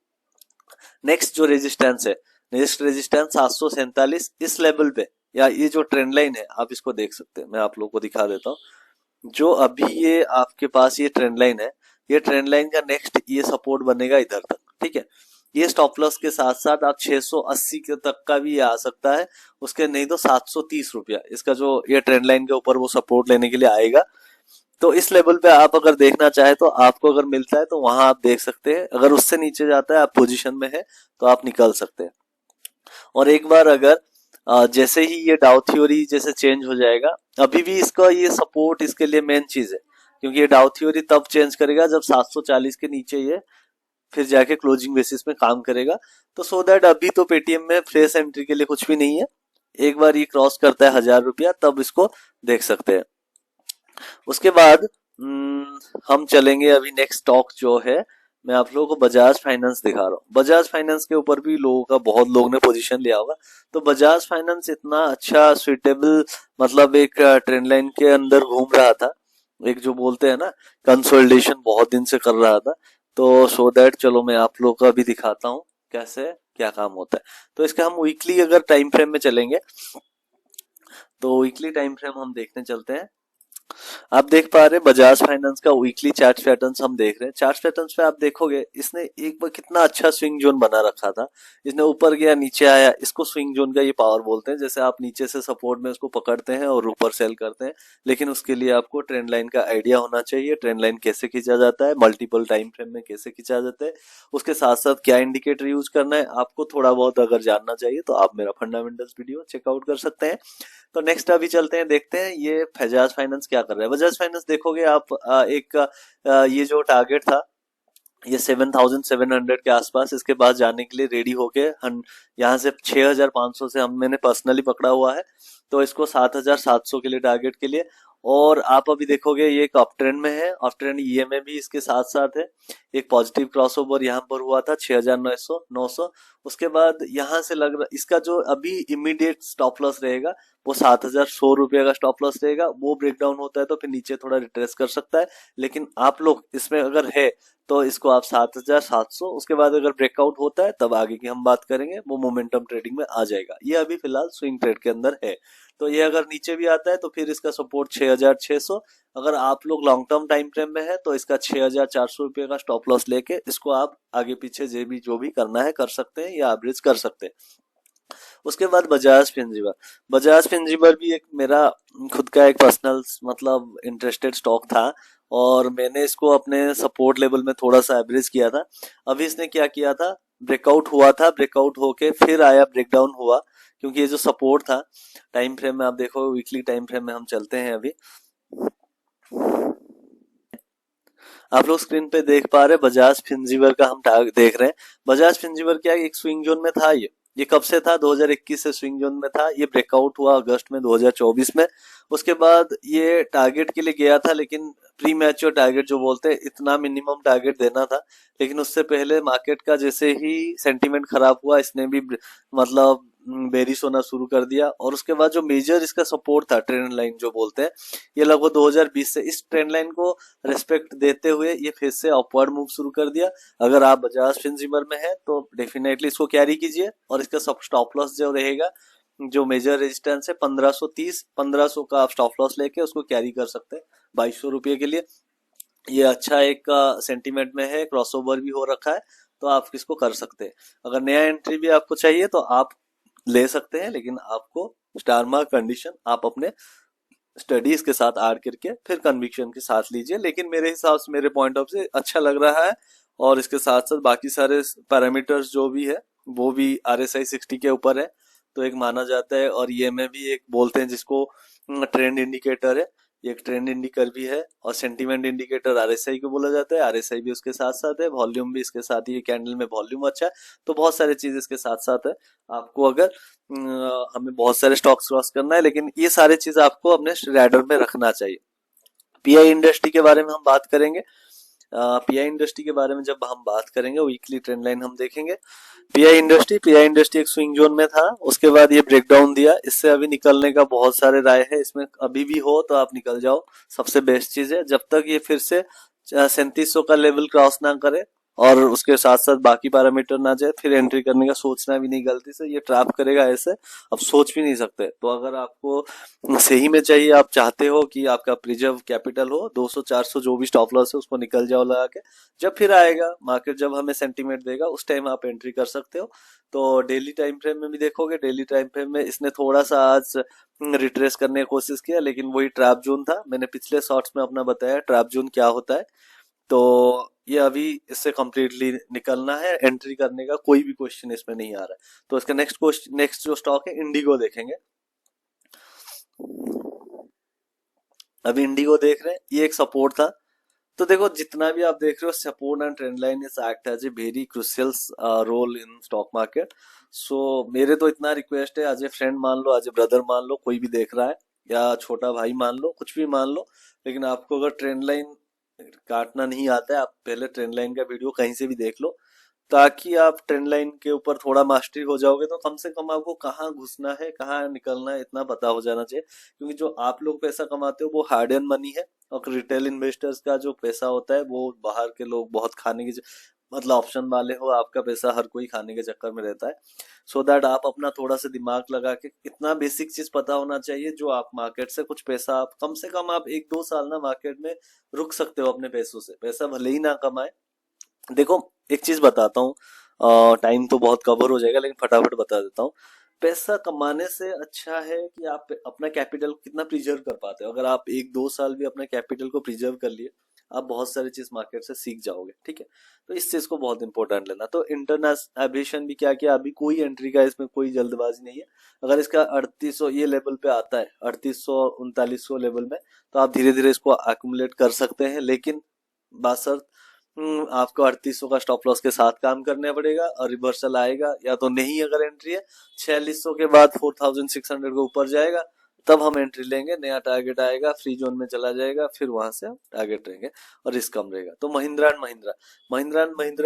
नेक्स्ट जो रेजिस्टेंस है, नेक्स्ट रेजिस्टेंस 747 इस लेवल पे, या ये जो ट्रेंड लाइन है आप इसको देख सकते हैं। मैं आप लोगों को दिखा देता हूँ। जो अभी ये आपके पास ये ट्रेंड लाइन है, ये ट्रेंड लाइन का नेक्स्ट ये सपोर्ट बनेगा इधर तक, ठीक है। ये स्टॉप लॉस के साथ साथ आप 680 के तक का भी आ सकता है, उसके नहीं तो 730 रुपया इसका जो ये ट्रेंड लाइन के ऊपर वो सपोर्ट लेने के लिए आएगा। तो इस लेवल पे आप अगर देखना चाहे तो आपको अगर मिलता है तो वहां आप देख सकते हैं। अगर उससे नीचे जाता है, आप पोजीशन में है तो आप निकल सकते हैं। और एक बार अगर जैसे ही ये डाउ थ्योरी जैसे चेंज हो जाएगा, अभी भी इसका ये सपोर्ट इसके लिए मेन चीज है, क्योंकि ये डाउ थ्योरी तब चेंज करेगा जब 740 के नीचे ये फिर जाके क्लोजिंग बेसिस में काम करेगा। तो सो दैट अभी तो पेटीएम में फ्रेश एंट्री के लिए कुछ भी नहीं है। एक बार ये क्रॉस करता है 1000 रुपया, तब इसको देख सकते हैं। उसके बाद हम चलेंगे अभी नेक्स्ट स्टॉक जो है, मैं आप लोगों को बजाज फाइनेंस दिखा रहा हूँ। बजाज फाइनेंस के ऊपर भी लोगों का, बहुत लोगों ने पोजीशन लिया होगा। तो बजाज फाइनेंस इतना अच्छा सुइटेबल, मतलब एक ट्रेंड लाइन के अंदर घूम रहा था, एक जो बोलते हैं ना कंसोलिडेशन बहुत दिन से कर रहा था। तो सो दैट चलो मैं आप लोगों का भी दिखाता हूँ कैसे क्या काम होता है। तो इसका हम वीकली अगर टाइम फ्रेम में चलेंगे, तो वीकली टाइम फ्रेम हम देखने चलते हैं। आप देख पा रहे हैं बजाज फाइनेंस का वीकली चार्ट पैटर्न्स हम देख रहे हैं। चार्ट पैटर्न्स पे आप देखोगे, इसने एक बार कितना अच्छा स्विंग जोन बना रखा था। इसने ऊपर गया, नीचे आया, इसको स्विंग जोन का ये पावर बोलते हैं। जैसे आप नीचे से सपोर्ट में उसको पकड़ते हैं और ऊपर सेल करते हैं, लेकिन उसके लिए आपको ट्रेंड लाइन का आइडिया होना चाहिए। ट्रेंड लाइन कैसे खींचा जाता है, मल्टीपल टाइम फ्रेम में कैसे खींचा जाता है, उसके साथ साथ क्या इंडिकेटर यूज करना है, आपको थोड़ा बहुत अगर जानना चाहिए तो आप मेरा फंडामेंटल्स वीडियो चेकआउट कर सकते हैं। तो नेक्स्ट अभी चलते हैं, देखते हैं ये बजाज फाइनेंस क्या कर रहा है। बजाज फाइनेंस देखोगे आप, ये जो टारगेट था ये 7,700 के आसपास, इसके पास जाने के लिए रेडी होके यहाँ से 6,500 से मैंने पर्सनली पकड़ा हुआ है। तो इसको 7,700 के लिए टारगेट के लिए, और आप अभी देखोगे ये एक अप ट्रेंड में है, अप ट्रेंड ईएमए भी इसके साथ साथ है। एक पॉजिटिव क्रॉसओवर यहाँ पर हुआ था 6,900 उसके बाद यहाँ से लग रहा इसका जो अभी इमीडिएट स्टॉप लॉस रहेगा वो 7,100 रुपये का स्टॉप लॉस रहेगा। वो ब्रेक डाउन होता है तो फिर नीचे थोड़ा रिट्रेस कर सकता है, लेकिन आप लोग इसमें अगर है तो इसको आप 7,700 उसके बाद अगर ब्रेकआउट होता है तब आगे की हम बात करेंगे, वो मोमेंटम ट्रेडिंग में आ जाएगा। ये अभी फिलहाल स्विंग ट्रेड के अंदर है। तो ये अगर नीचे भी आता है तो फिर इसका सपोर्ट 6,600। अगर आप लोग लॉन्ग टर्म टाइम फ्रेम में है तो इसका 6,400 रुपये का स्टॉप लॉस लेके इसको आप आगे पीछे जो भी करना है कर सकते हैं या एवरेज कर सकते हैं। उसके बाद बजाज फिंजीवर, बजाज फिंजीवर भी एक मेरा खुद का एक पर्सनल मतलब इंटरेस्टेड स्टॉक था और मैंने इसको अपने सपोर्ट लेवल में थोड़ा सा एवरेज किया था। अभी इसने क्या किया था, ब्रेकआउट हुआ था, ब्रेकआउट होके फिर आया, ब्रेकडाउन हुआ, क्योंकि ये जो सपोर्ट था टाइम फ्रेम में आप देखो, वीकली टाइम फ्रेम में हम चलते हैं अभी, आप लोग स्क्रीन पे देख पा रहे बजाज फिंजीवर का हम टारगेट देख रहे हैं। बजाज फिंजीवर क्या एक स्विंग जोन में था, ये कब से था, 2021 से स्विंग जोन में था। ये ब्रेकआउट हुआ अगस्त में 2024 में। उसके बाद ये टारगेट के लिए गया था, लेकिन प्री मैच्योर टारगेट जो बोलते हैं इतना मिनिमम टारगेट देना था, लेकिन उससे पहले मार्केट का जैसे ही सेंटीमेंट खराब हुआ इसने भी मतलब बेरिश होना शुरू कर दिया। और उसके बाद जो मेजर इसका सपोर्ट था, ट्रेंड लाइन जो बोलते हैं, ये लगभग 2020 से इस ट्रेंड लाइन को रेस्पेक्ट देते हुए ये फिर से अपवर्ड मूव शुरू कर दिया। अगर आप बजाज फिंजीवर में है तो डेफिनेटली इसको कैरी कीजिए और इसका सब स्टॉप लॉस जो रहेगा, जो मेजर रेजिस्टेंस है 1530, 1500 का आप स्टॉप लॉस लेके उसको कैरी कर सकते हैं 2200 रुपये के लिए। ये अच्छा एक सेंटीमेंट में है, क्रॉसओवर भी हो रखा है, तो आप इसको कर सकते हैं। अगर नया एंट्री भी आपको चाहिए तो आप ले सकते हैं, लेकिन आपको स्टार मार्क कंडीशन आप अपने स्टडीज के साथ ऐड करके फिर कन्विक्शन के साथ लीजिए। लेकिन मेरे हिसाब से, मेरे पॉइंट ऑफ से अच्छा लग रहा है। और इसके साथ साथ बाकी सारे पैरामीटर्स जो भी है वो भी RSI 60 के ऊपर है, तो एक माना जाता है। और ये में भी एक बोलते हैं जिसको ट्रेंड इंडिकेटर है, ये एक ट्रेंड इंडिकेटर भी है। और सेंटीमेंट इंडिकेटर RSI को बोला जाता है, RSI भी उसके साथ साथ है, वॉल्यूम भी इसके साथ ही, कैंडल में वॉल्यूम अच्छा है, तो बहुत सारी चीज इसके साथ साथ है। आपको अगर हमें बहुत सारे स्टॉक्स क्रॉस करना है, लेकिन ये सारी चीज आपको अपने रैडर में रखना चाहिए। पीआई इंडस्ट्री के बारे में हम बात करेंगे। पीआई इंडस्ट्री के बारे में जब हम बात करेंगे, वीकली ट्रेंड लाइन हम देखेंगे। पीआई इंडस्ट्री एक स्विंग जोन में था, उसके बाद ये ब्रेकडाउन दिया, इससे अभी निकलने का बहुत सारे राय है। इसमें अभी भी हो तो आप निकल जाओ, सबसे बेस्ट चीज है। जब तक ये फिर से 3700 का लेवल क्रॉस ना करे और उसके साथ साथ बाकी पैरामीटर ना जाए, फिर एंट्री करने का सोचना भी नहीं गलती से, ये ट्रैप करेगा ऐसे, अब सोच भी नहीं सकते। तो अगर आपको सही में चाहिए, आप चाहते हो कि आपका प्रिजर्व कैपिटल हो, 200-400 जो भी स्टॉप लॉस है उसको निकल जाओ लगा के, जब फिर आएगा मार्केट, जब हमें सेंटीमेंट देगा उस टाइम आप एंट्री कर सकते हो। तो डेली टाइम फ्रेम में भी देखोगे, डेली टाइम फ्रेम में इसने थोड़ा सा आज रिट्रेस करने की कोशिश किया, लेकिन वही ट्रैप जोन था। मैंने पिछले शॉर्ट्स में अपना बताया ट्रैप जोन क्या होता है, तो ये अभी इससे कम्प्लीटली निकलना है, एंट्री करने का कोई भी क्वेश्चन इसमें नहीं आ रहा है। तो इसका नेक्स्ट जो स्टॉक है इंडिगो देखेंगे। अभी इंडिगो देख रहे हैं, ये एक सपोर्ट था। तो देखो जितना भी आप देख रहे हो, support and trend line is act as a very crucial role in stock market. So मेरे तो इतना रिक्वेस्ट है, एज ए फ्रेंड मान लो, एज ए ब्रदर मान लो, कोई भी देख रहा है, या छोटा भाई मान लो, कुछ भी मान लो, लेकिन आपको अगर ट्रेंड लाइन काटना नहीं आता है, आप पहले ट्रेंड लाइन का वीडियो कहीं से भी देख लो, ताकि आप ट्रेंड लाइन के ऊपर थोड़ा मास्टरी हो जाओगे, तो कम से कम आपको कहाँ घुसना है, कहाँ निकलना है, इतना पता हो जाना चाहिए। क्योंकि जो आप लोग पैसा कमाते हो वो हार्ड एंड मनी है, और रिटेल इन्वेस्टर्स का जो पैसा होता है वो बाहर के लोग बहुत खाने की मतलब ऑप्शन वाले हो, आपका पैसा हर कोई खाने के चक्कर में रहता है। सो दैट आप अपना थोड़ा सा दिमाग लगा के, इतना बेसिक चीज पता होना चाहिए, जो आप मार्केट से कुछ पैसा, आप कम से कम आप 1-2 साल ना मार्केट में रुक सकते हो अपने पैसों से, पैसा भले ही ना कमाए। देखो एक चीज बताता हूँ, टाइम तो बहुत कवर हो जाएगा, लेकिन फटाफट बता देता हूँ। पैसा कमाने से अच्छा है कि आप अपना कैपिटल कितना प्रिजर्व कर पाते हो। अगर आप 1-2 साल भी अपने कैपिटल को प्रिजर्व कर लिए, आप बहुत सारी चीज मार्केट से सीख जाओगे, ठीक है। तो इस चीज को बहुत इंपॉर्टेंट लेना। तो इंटरनेशनल एविएशन भी क्या किया, अभी कोई एंट्री का इसमें कोई जल्दबाजी नहीं है। अगर इसका 3800 ये लेवल पे आता है, 3800-3900 लेवल में, तो आप धीरे धीरे इसको एक्यूमुलेट कर सकते हैं, लेकिन बासर आपको 3800 का स्टॉप लॉस के साथ काम करना पड़ेगा, और रिवर्सल आएगा या तो नहीं। अगर एंट्री है 4600 के बाद 4600 के ऊपर जाएगा तब हम एंट्री लेंगे, नया टारगेट आएगा, फ्री जोन में चला जाएगा, फिर वहां से हम टारगेट लेंगे और रिस्क कम रहेगा। तो महिंद्रा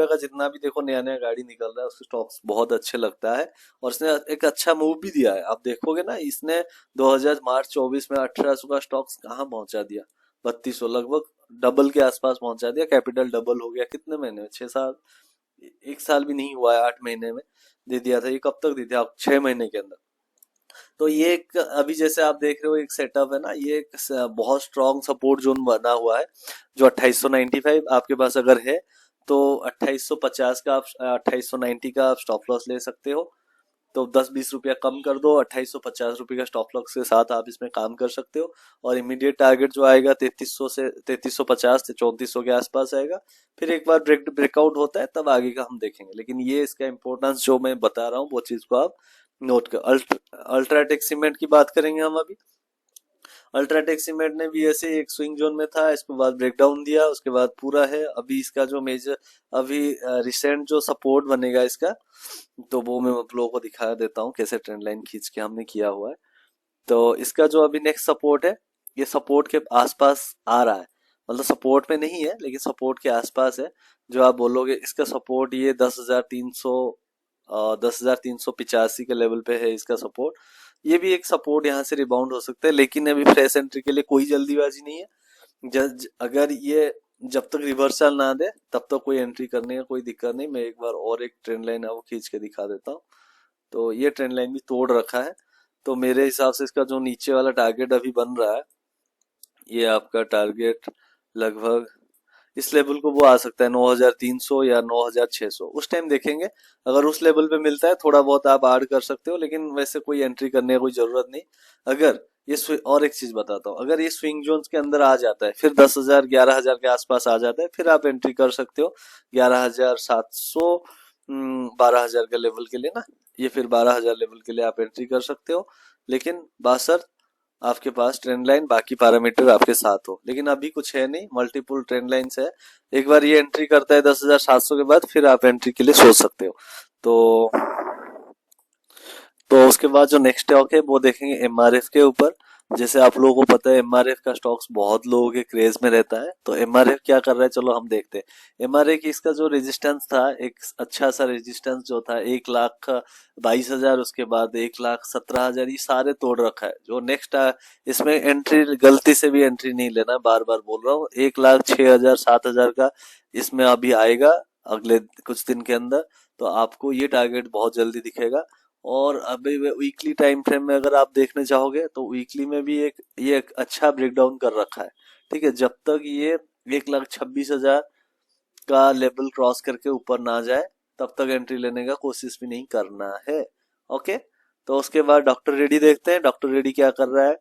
का जितना भी देखो नया नया गाड़ी निकल रहा है उसके स्टॉक्स बहुत अच्छे लगता है, और इसने एक अच्छा मूव भी दिया है। आप देखोगे ना, इसने 2000 मार्च 24 में 1800 का स्टॉक्स कहाँ पहुंचा दिया, 3200, लगभग डबल के आसपास पहुंचा दिया। कैपिटल डबल हो गया कितने महीने में, 6 साल, 1 साल भी नहीं हुआ है, 8 महीने में दे दिया था। ये कब तक दे दिया, 6 महीने के अंदर। तो ये एक अभी जैसे आप देख रहे हो एक सेटअप है ना, ये एक बहुत स्ट्रॉन्ग सपोर्ट जोन बना हुआ है, जो 2895 आपके पास अगर है तो 2850 का आप 2890 का आप स्टॉप लॉस ले सकते हो। तो 10-20 रुपया कम कर दो, 2850 रुपये का स्टॉप लॉस के साथ आप इसमें काम कर सकते हो। और इमीडिएट टारगेट जो आएगा 3300 से 3350 से 3400 के आसपास आएगा। फिर एक बार ब्रेकआउट होता है तब आगे का हम देखेंगे, लेकिन ये इसका इंपॉर्टेंस जो मैं बता रहा हूँ वो चीज को आप नोट कर। अल्ट्राटेक सीमेंट की बात करेंगे हम अभी। अल्ट्राटेक सीमेंट ने भी ऐसे एक स्विंग जोन में था, इसके बाद ब्रेकडाउन दिया, उसके बाद पूरा है। अभी इसका जो मेजर अभी रिसेंट जो सपोर्ट बनेगा इसका, तो वो मैं आप लोगों को दिखा देता हूँ कैसे ट्रेंड लाइन खींच के हमने किया हुआ है। तो इसका जो अभी नेक्स्ट सपोर्ट है, ये सपोर्ट के आसपास आ रहा है, मतलब सपोर्ट में नहीं है लेकिन सपोर्ट के आसपास है। जो आप बोलोगे इसका सपोर्ट ये 10,385 के लेवल पे है इसका सपोर्ट। ये भी एक सपोर्ट यहाँ से रिबाउंड हो सकता है, लेकिन अभी फ्रेश एंट्री के लिए कोई जल्दीबाजी नहीं है। अगर ये जब तक रिवर्सल ना दे तब तक कोई एंट्री करने का कोई दिक्कत नहीं। मैं एक बार और एक ट्रेंड लाइन है वो खींच के दिखा देता हूँ। तो ये ट्रेंड लाइन भी तोड़ रखा है, तो मेरे हिसाब से इसका जो नीचे वाला टारगेट अभी बन रहा है, ये आपका टारगेट लगभग इस लेवल को वो आ सकता है 9300 या 9600, उस टाइम देखेंगे। अगर उस लेवल पे मिलता है थोड़ा बहुत आप ऐड कर सकते हो, लेकिन वैसे कोई एंट्री करने की कोई जरूरत नहीं। अगर ये और एक चीज बताता हूँ, अगर ये स्विंग जोन्स के अंदर आ जाता है, फिर 10,000 11,000 के आसपास आ जाता है, फिर आप एंट्री कर सकते हो 11,700 12,000 के लेवल के लिए ना, ये फिर 12,000 लेवल के लिए आप एंट्री कर सकते हो, लेकिन बासर आपके पास ट्रेंड लाइन बाकी पैरामीटर आपके साथ हो। लेकिन अभी कुछ है नहीं, मल्टीपल ट्रेंड लाइंस है। एक बार ये एंट्री करता है 10,700 के बाद, फिर आप एंट्री के लिए सोच सकते हो। तो उसके बाद जो नेक्स्ट स्टॉक है वो देखेंगे एमआरएफ के ऊपर। जैसे आप लोगों को पता है एमआरएफ का स्टॉक्स बहुत लोगों के क्रेज में रहता है, तो एमआरएफ क्या कर रहा है चलो हम देखते हैं। एमआरएफ इसका जो रेजिस्टेंस था, एक अच्छा सा रेजिस्टेंस जो था 1,22,000, उसके बाद 1,17,000, ये सारे तोड़ रखा है। जो नेक्स्ट इसमें एंट्री गलती से भी एंट्री नहीं लेना, बार बार बोल रहा हूँ। 1,06,000 7,000 का इसमें अभी आएगा अगले कुछ दिन के अंदर, तो आपको ये टारगेट बहुत जल्दी दिखेगा। और अभी वीकली टाइम फ्रेम में अगर आप देखने चाहोगे तो वीकली में भी ये एक अच्छा ब्रेकडाउन कर रखा है। ठीक है, जब तक ये 1,26,000 का लेवल क्रॉस करके ऊपर ना जाए तब तक एंट्री लेने का कोशिश भी नहीं करना है। ओके, तो उसके बाद डॉक्टर रेड्डी देखते हैं, डॉक्टर रेड्डी क्या कर रहा है।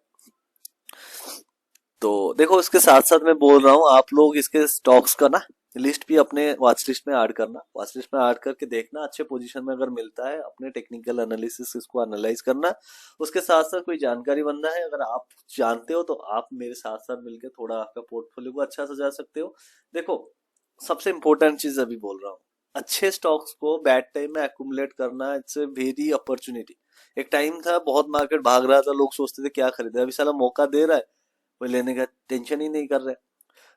तो देखो इसके साथ साथ मैं बोल रहा हूँ आप लोग इसके स्टॉक्स का ना लिस्ट भी अपने वॉच लिस्ट में ऐड करना, वॉच लिस्ट में ऐड करके देखना, अच्छे पोजीशन में अगर मिलता है अपने टेक्निकल एनालिसिस इसको एनालाइज करना। उसके साथ साथ कोई जानकारी बनना है, अगर आप जानते हो तो आप मेरे साथ साथ मिलकर थोड़ा आपका पोर्टफोलियो को अच्छा सजा सकते हो। देखो सबसे इंपॉर्टेंट चीज अभी बोल रहा हूँ, अच्छे स्टॉक्स को बैड टाइम में एक्यूमुलेट करना इट्स ए वेरी अपॉर्चुनिटी। एक टाइम था बहुत मार्केट भाग रहा था, लोग सोचते थे क्या खरीदे, अभी साला मौका दे रहा है, कोई लेने का टेंशन ही नहीं कर रहे।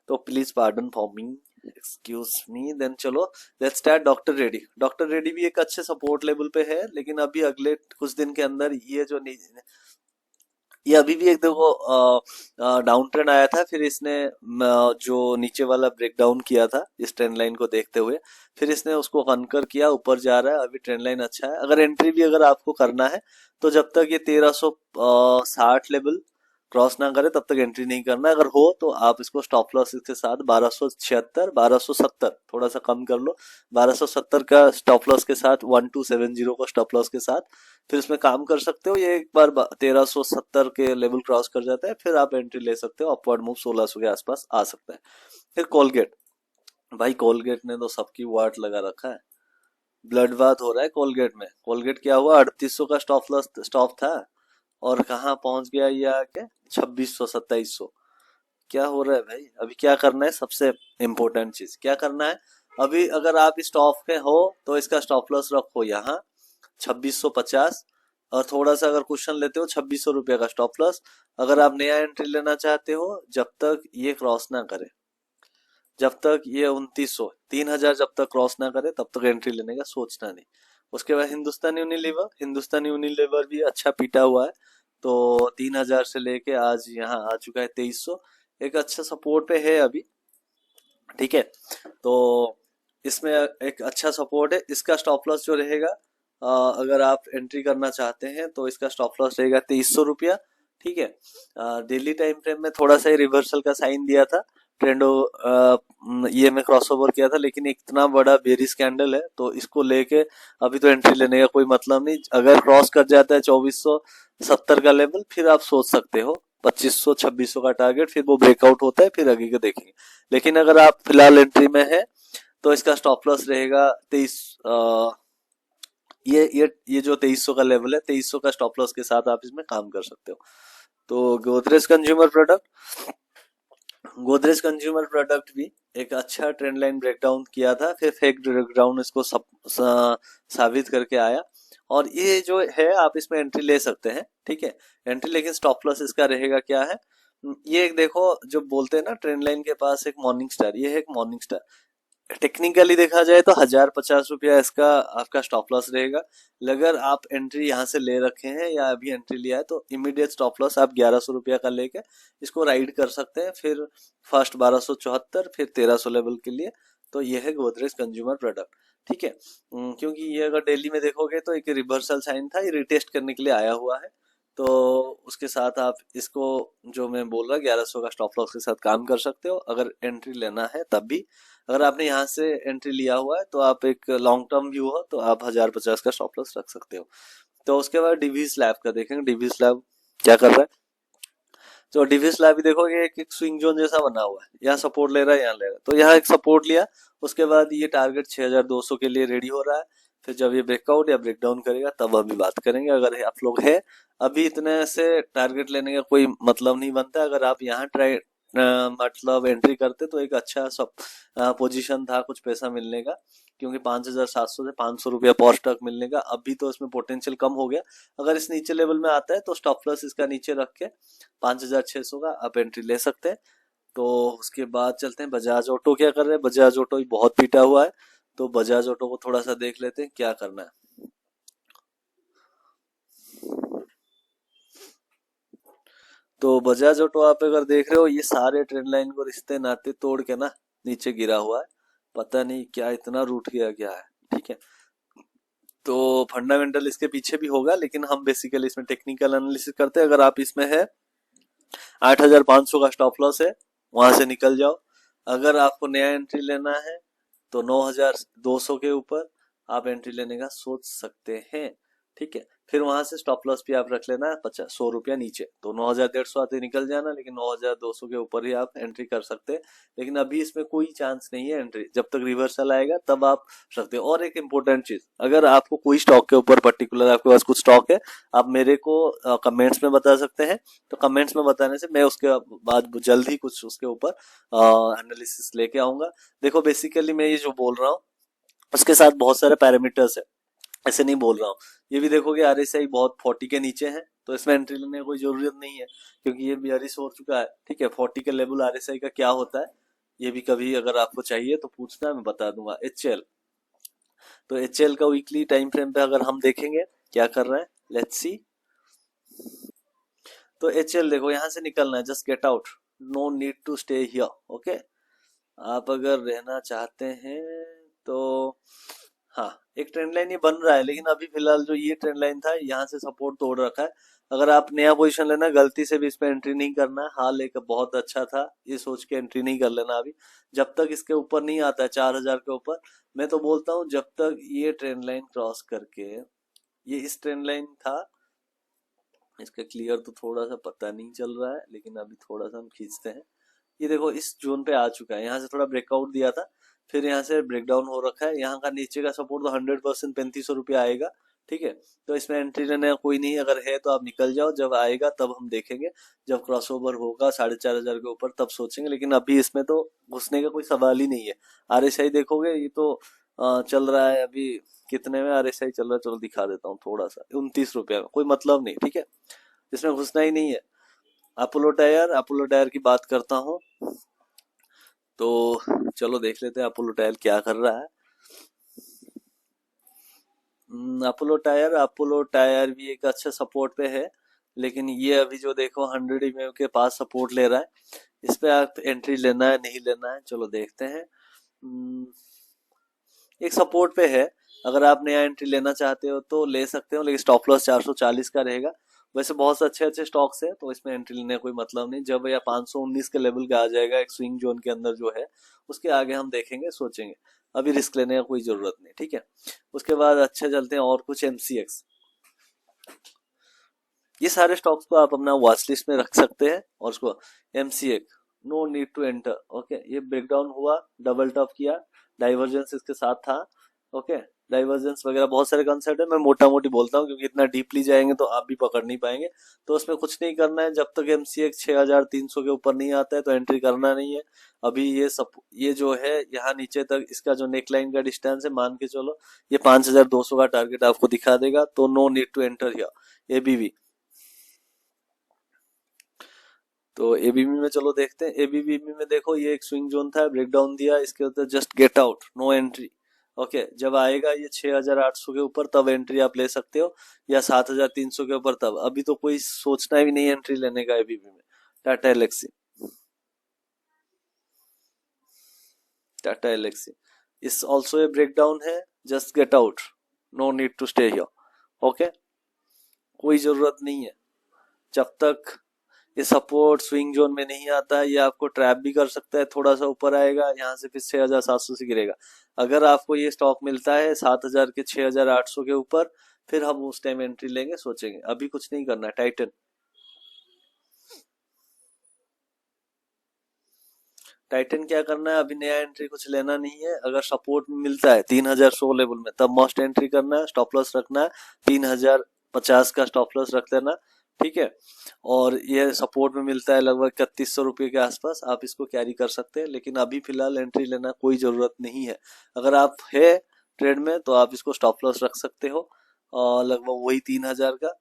तो please pardon for me, excuse me. Then चलो let's start doctor Reddy. Doctor Reddy भी एक अच्छे सपोर्ट लेवल पे है, लेकिन अभी अगले कुछ दिन के अंदर ये अभी भी एक देखो डाउन ट्रेंड आया था, फिर इसने जो नीचे वाला ब्रेक डाउन किया था इस ट्रेंड लाइन को देखते हुए, फिर इसने उसको कनकर किया, ऊपर जा रहा है। अभी ट्रेंड लाइन अच्छा है। अगर एंट्री भी अगर आपको करना है तो जब तक ये 1360 लेवल क्रॉस ना करे तब तक एंट्री नहीं करना। अगर हो तो आप इसको स्टॉप लॉस के साथ 1276 1270 थोड़ा सा कम कर लो, 1270 का स्टॉप लॉस के साथ 1270 का स्टॉप लॉस के साथ फिर इसमें काम कर सकते हो। ये एक बार 1370 के लेवल क्रॉस कर जाता है फिर आप एंट्री ले सकते हो, अपवर्ड मूव 1600 के आसपास आ सकता है। फिर कोलगेट, भाई कोलगेट ने तो सबकी वाट लगा रखा है, ब्लड बाथ हो रहा है कोलगेट में। कोलगेट क्या हुआ, 3800 का स्टॉप था और कहाँ पहुंच गया ये आके 2600 2700। क्या हो रहा है भाई, अभी क्या करना है, सबसे इम्पोर्टेंट चीज क्या करना है। अभी अगर आप स्टॉप पे हो तो इसका स्टॉप लॉस रखो यहाँ 2650, और थोड़ा सा अगर क्वेश्चन लेते हो 2600 रुपये का स्टॉप लॉस। अगर आप नया एंट्री लेना चाहते हो जब तक ये क्रॉस ना करे, जब तक ये 2900 3000 जब तक क्रॉस ना करे तब तक एंट्री लेने का सोचना नहीं। उसके बाद हिंदुस्तान यूनिलीवर, हिंदुस्तान यूनिलीवर भी अच्छा पीटा हुआ है। तो 3000 से लेके आज यहाँ आ चुका है 2300, एक अच्छा सपोर्ट पे है अभी। ठीक है, तो इसमें एक अच्छा सपोर्ट है। इसका स्टॉप लॉस जो रहेगा, अगर आप एंट्री करना चाहते हैं तो इसका स्टॉप लॉस रहेगा 2300 रुपया। ठीक है, डेली टाइम फ्रेम में थोड़ा सा ही रिवर्सल का साइन दिया था, ट्रेंडो ये में क्रॉसओवर किया था, लेकिन इतना बड़ा बेरिश कैंडल है तो इसको लेके अभी तो एंट्री लेने का कोई मतलब नहीं। अगर क्रॉस कर जाता है 2470 का लेवल, फिर आप सोच सकते हो 2500 2600 का टारगेट, फिर वो ब्रेकआउट होता है फिर आगे के देखेंगे। लेकिन अगर आप फिलहाल एंट्री में है तो इसका स्टॉप लॉस रहेगा 23, ये जो 2300 का लेवल है, 2300 का स्टॉप लॉस के साथ आप इसमें काम कर सकते हो। तो गोदरेज कंज्यूमर प्रोडक्ट भी एक अच्छा ट्रेंड लाइन ब्रेकडाउन किया था, फिर फेक ब्रेकडाउन इसको साबित करके आया। और ये जो है आप इसमें एंट्री ले सकते हैं। ठीक है, एंट्री, लेकिन स्टॉप लॉस इसका रहेगा क्या है, ये एक देखो जो बोलते हैं ना ट्रेंड लाइन के पास एक मॉर्निंग स्टार, ये है एक मॉर्निंग स्टार। टेक्निकली देखा जाए तो 1050 रुपया इसका आपका स्टॉप लॉस रहेगा। अगर आप एंट्री यहाँ से ले रखे हैं या अभी एंट्री लिया है तो इमीडिएट स्टॉप लॉस आप 1100 रुपया का लेके इसको राइड कर सकते हैं, फिर फर्स्ट 1274, फिर 1300 लेवल के लिए। तो ये है गोदरेज कंज्यूमर प्रोडक्ट। ठीक है, क्योंकि ये अगर डेली में देखोगे तो एक रिवर्सल साइन था, ये रिटेस्ट करने के लिए आया हुआ है। तो उसके साथ आप इसको, जो मैं बोल रहा 1100 का स्टॉप लॉस के साथ काम कर सकते हो अगर एंट्री लेना है तब भी। अगर आपने यहाँ से एंट्री लिया हुआ है तो आप एक लॉन्ग टर्म व्यू हो तो आप 1050 का स्टॉप लॉस रख सकते हो। तो उसके बाद डीवी स्लैब का देखेंगे, डीवी स्लैब क्या कर रहा है। तो डीवी स्लैब भी देखोगे एक स्विंग जोन जैसा बना हुआ है, यहाँ सपोर्ट ले रहा है, यहाँ ले रहा है, तो यहाँ एक सपोर्ट लिया, उसके बाद ये टारगेट 6200 के लिए रेडी हो रहा है। फिर जब ये ब्रेकआउट या ब्रेकडाउन करेगा तब अभी बात करेंगे। अगर आप लोग है अभी इतने से टारगेट लेने का कोई मतलब नहीं बनता। अगर आप यहाँ ट्राई मतलब एंट्री करते तो एक अच्छा सब पोजीशन था कुछ पैसा मिलने का, क्योंकि 5700 से 500 रुपया पर स्टॉक मिलने का। अभी तो इसमें पोटेंशियल कम हो गया। अगर इस नीचे लेवल में आता है तो स्टॉप लॉस इसका नीचे रख के 5600 का आप एंट्री ले सकते हैं। तो उसके बाद चलते हैं बजाज ऑटो क्या कर रहे हैं। बजाज ऑटो ही बहुत पीटा हुआ है, तो बजाज ऑटो को थोड़ा सा देख लेते हैं क्या करना है। तो बजाज ऑटो आप अगर देख रहे हो, ये सारे ट्रेंड लाइन को रिश्ते नाते तोड़ के ना नीचे गिरा हुआ है, पता नहीं क्या इतना रूठ गया क्या है। ठीक है, तो फंडामेंटल इसके पीछे भी होगा, लेकिन हम बेसिकली इसमें टेक्निकल एनालिसिस करते हैं। अगर आप इसमें है 8500 का स्टॉप लॉस है, वहां से निकल जाओ। अगर आपको नया एंट्री लेना है तो 9200 के ऊपर आप एंट्री लेने का सोच सकते हैं। ठीक है, फिर वहां से स्टॉप लॉस भी आप रख लेना 100 रुपया नीचे, तो 9150 आते निकल जाना, लेकिन 9200 के ऊपर ही आप एंट्री कर सकते हैं। लेकिन अभी इसमें कोई चांस नहीं है एंट्री, जब तक रिवर्सल आएगा तब आप सकते हो। और एक इम्पोर्टेंट चीज, अगर आपको कोई स्टॉक के ऊपर पर्टिकुलर आपके पास कुछ स्टॉक है, आप मेरे को कमेंट्स में बता सकते हैं। तो कमेंट्स में बताने से मैं उसके बाद जल्द ही कुछ उसके ऊपर एनालिसिस लेके आऊंगा। देखो बेसिकली मैं ये जो बोल रहा हूँ उसके साथ बहुत सारे पैरामीटर्स है, ऐसे नहीं बोल रहा हूँ। ये भी देखोगे आरएसआई बहुत 40 के नीचे है, तो इसमें एंट्री लेने की कोई जरूरत नहीं है, क्योंकि ये बियरिश हो चुका है। ठीक है, 40 का लेवल आरएसआई का क्या होता है ये भी कभी अगर आपको चाहिए तो पूछना, मैं बता दूंगा। एचएल, तो एचएल का वीकली टाइम फ्रेम पे अगर हम देखेंगे क्या कर रहा है, लेट्स सी। तो एचएल देखो यहाँ से निकलना है, just get out, no need to stay here. Okay, आप अगर रहना चाहते हैं तो हाँ, एक ट्रेंड लाइन ये बन रहा है, लेकिन अभी फिलहाल जो ये ट्रेंड लाइन था यहाँ से सपोर्ट तोड़ रखा है। अगर आप नया पोजीशन लेना, गलती से भी इस पे एंट्री नहीं करना है। हाल एक बहुत अच्छा था, ये सोच के एंट्री नहीं कर लेना अभी, जब तक इसके ऊपर नहीं आता है 4000 के ऊपर। मैं तो बोलता हूँ जब तक ये ट्रेंड लाइन क्रॉस करके, ये इस ट्रेंड लाइन था, इसका क्लियर तो थोड़ा सा पता नहीं चल रहा है, लेकिन अभी थोड़ा सा हम खींचते हैं। ये देखो इस जोन पे आ चुका है, यहाँ से थोड़ा ब्रेकआउट दिया था, फिर यहाँ से ब्रेकडाउन हो रखा है। यहाँ का नीचे का सपोर्ट तो 100% 3500 रुपया आएगा। ठीक है, तो इसमें एंट्री लेने का कोई नहीं, अगर है तो आप निकल जाओ, जब आएगा तब हम देखेंगे, जब क्रॉसओवर होगा 4500 के ऊपर तब सोचेंगे। लेकिन अभी इसमें तो घुसने का कोई सवाल ही नहीं है। आरएसआई देखोगे ये तो चल रहा है अभी कितने में, RSI चल रहा है, चलो दिखा देता हूँ थोड़ा सा, 29 रुपया में, कोई मतलब नहीं, ठीक है, इसमें घुसना ही नहीं है। अपोलो टायर की बात करता हूँ, तो चलो देख लेते हैं अपोलो टायर क्या कर रहा है। अपोलो टायर भी एक अच्छे सपोर्ट पे है, लेकिन ये अभी जो देखो 100 mm के पास सपोर्ट ले रहा है। इस पे आप एंट्री लेना है नहीं लेना है, चलो देखते हैं। हम्म, एक सपोर्ट पे है, अगर आप नया एंट्री लेना चाहते हो तो ले सकते हो, लेकिन स्टॉप लॉस 440 का रहेगा। वैसे बहुत से अच्छे अच्छे स्टॉक्स है, तो इसमें एंट्री लेने का कोई मतलब नहीं। जब या 519 के लेवल का आ जाएगा एक स्विंग जोन के अंदर जो है, उसके आगे हम देखेंगे सोचेंगे, अभी रिस्क लेने का कोई जरूरत नहीं, ठीक है। उसके बाद अच्छे चलते हैं और कुछ MCX। ये सारे स्टॉक्स को आप अपना वॉच लिस्ट में रख सकते हैं। और उसको MCX, no need to enter, okay, ये ब्रेकडाउन हुआ, डबल टॉप किया, डाइवर्जेंस इसके साथ था, ओके, डाइवर्जेंस वगैरह बहुत सारे कंसेप्ट है, मैं मोटा मोटी बोलता हूँ क्योंकि इतना डीपली जाएंगे तो आप भी पकड़ नहीं पाएंगे। तो उसमें कुछ नहीं करना है, जब तक MCX 6300 के ऊपर नहीं आता है तो एंट्री करना नहीं है। अभी ये जो है यहाँ नीचे तक इसका जो नेकलाइन का डिस्टेंस है, मान के चलो ये 5200 का टारगेट आपको दिखा देगा, तो no need to enter here. ABV, तो एबीबी में चलो देखते हैं। एबीबी में देखो ये एक स्विंग जोन था, ब्रेकडाउन दिया, इसके ऊपर just get out, no entry, okay. जब आएगा ये 6800 के ऊपर तब एंट्री आप ले सकते हो, या 7300 के ऊपर तब। अभी तो कोई सोचना भी नहीं एंट्री लेने का एबीबी में। Tata Elxsi, Tata Elxsi is also a breakdown है, just get out, no need to stay here, okay, कोई जरूरत नहीं है। जब तक ये सपोर्ट स्विंग जोन में नहीं आता है, ये आपको ट्रैप भी कर सकता है, थोड़ा सा ऊपर आएगा, यहाँ से फिर 6700 से गिरेगा। अगर आपको ये स्टॉक मिलता है 7000 के 6800 के ऊपर, फिर हम उस टाइम एंट्री लेंगे, सोचेंगे। अभी कुछ नहीं करना है। टाइटन, टाइटन क्या करना है, अभी नया एंट्री कुछ लेना नहीं है। अगर सपोर्ट मिलता है 3000 लेवल में, तब मस्ट एंट्री करना है, स्टॉप लॉस रखना है 3050 का स्टॉप लॉस रख लेना, ठीक है। और ये सपोर्ट में मिलता है लगभग 3100 रुपये के आसपास, आप इसको कैरी कर सकते हैं, लेकिन अभी फिलहाल एंट्री लेना कोई जरूरत नहीं है। अगर आप है ट्रेड में तो आप इसको स्टॉप लॉस रख सकते हो, और लगभग वही 3000 का।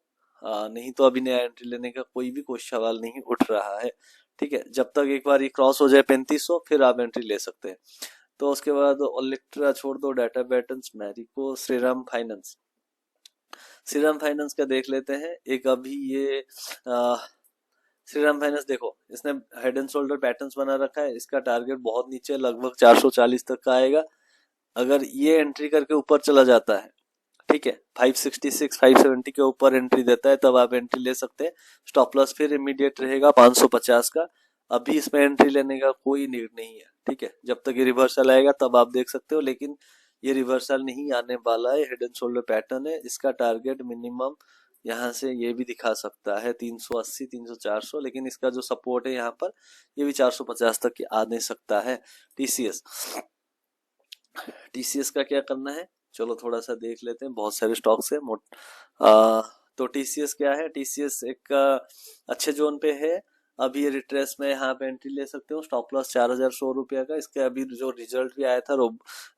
नहीं तो अभी नया एंट्री लेने का कोई भी कोई सवाल नहीं उठ रहा है, ठीक है। जब तक एक बार ये क्रॉस हो जाए 3500, फिर आप एंट्री ले सकते हैं। तो उसके बाद ओलेक्ट्रा छोड़ दो, data patterns, Marico, Shriram finance का देख लेते हैं। एक अभी ये श्रीराम फाइनेंस देखो, इसने हेड एंड शोल्डर पैटर्न्स बना रखा है, इसका टारगेट बहुत नीचे, लगभग 440 तक का आएगा। अगर ये एंट्री करके ऊपर चला जाता है, ठीक है, 566 570 के ऊपर एंट्री देता है, तब आप एंट्री ले सकते हैं। स्टॉप लॉस फिर इमीडिएट रहेगा 550 का। अभी इसमें एंट्री लेने का कोई नीड नहीं है, ठीक है। जब तक ये रिवर्सल आएगा तब आप देख सकते हो, लेकिन ये रिवर्सल नहीं आने वाला है, हेड एंड शोल्डर पैटर्न है। इसका टारगेट मिनिमम यहाँ से ये भी दिखा सकता है 380 300 400, लेकिन इसका जो सपोर्ट है यहाँ पर, ये भी 450 तक की आ नहीं सकता है। टीसीएस, टीसीएस का क्या करना है, चलो थोड़ा सा देख लेते हैं, बहुत सारे स्टॉक्स है। तो टीसीएस क्या है, टीसीएस एक अच्छे जोन पे है। अभी ये रिट्रेस में यहाँ पे एंट्री ले सकते हो, स्टॉप लॉस 4100 का। इसके अभी जो रिजल्ट भी आया था वो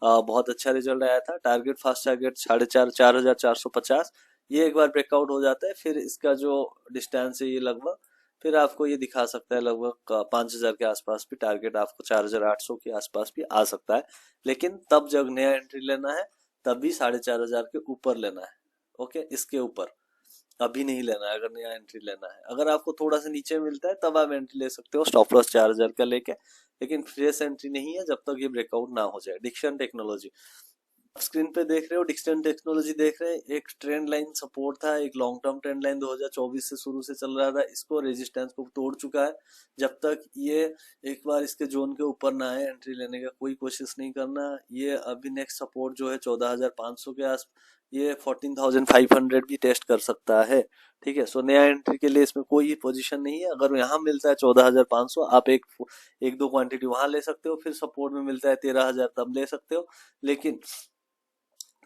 बहुत अच्छा रिजल्ट आया था। टारगेट फर्स्ट टारगेट 4450, ये एक बार ब्रेकआउट हो जाता है, फिर इसका जो डिस्टेंस है ये लगभग, फिर आपको ये दिखा सकता है लगभग 5000 के आसपास भी टारगेट, आपको 4800 के आसपास भी आ सकता है। लेकिन तब जब नया एंट्री लेना है, तब भी 4500 के ऊपर लेना है, ओके, इसके ऊपर अभी नहीं लेना है। अगर नया एंट्री लेना है, अगर आपको थोड़ा सा नीचे मिलता है तब आप एंट्री ले सकते हो, स्टॉप लॉस 4000 का लेके, लेकिन फ्रेश एंट्री नहीं है जब तक ये ब्रेकआउट ना हो जाए। डिक्सन टेक्नोलॉजी, स्क्रीन पे देख रहे हो, डिक्सन टेक्नोलॉजी देख रहे हैं। एक ट्रेंड लाइन सपोर्ट था, एक लॉन्ग टर्म ट्रेंड लाइन 2024 से शुरू से चल रहा था, इसको रेजिस्टेंस को तोड़ चुका है। जब तक ये एक बार इसके जोन के ऊपर ना आए, एंट्री लेने का कोई कोशिश नहीं करना। ये अभी नेक्स्ट सपोर्ट जो है 14500 के आस, ये 14500 भी टेस्ट कर सकता है, ठीक है। सो नया एंट्री के लिए इसमें कोई पोजीशन नहीं है। अगर यहाँ मिलता है 14500, आप एक दो क्वांटिटी वहां ले सकते हो, फिर सपोर्ट में मिलता है 13000, तब ले सकते हो। लेकिन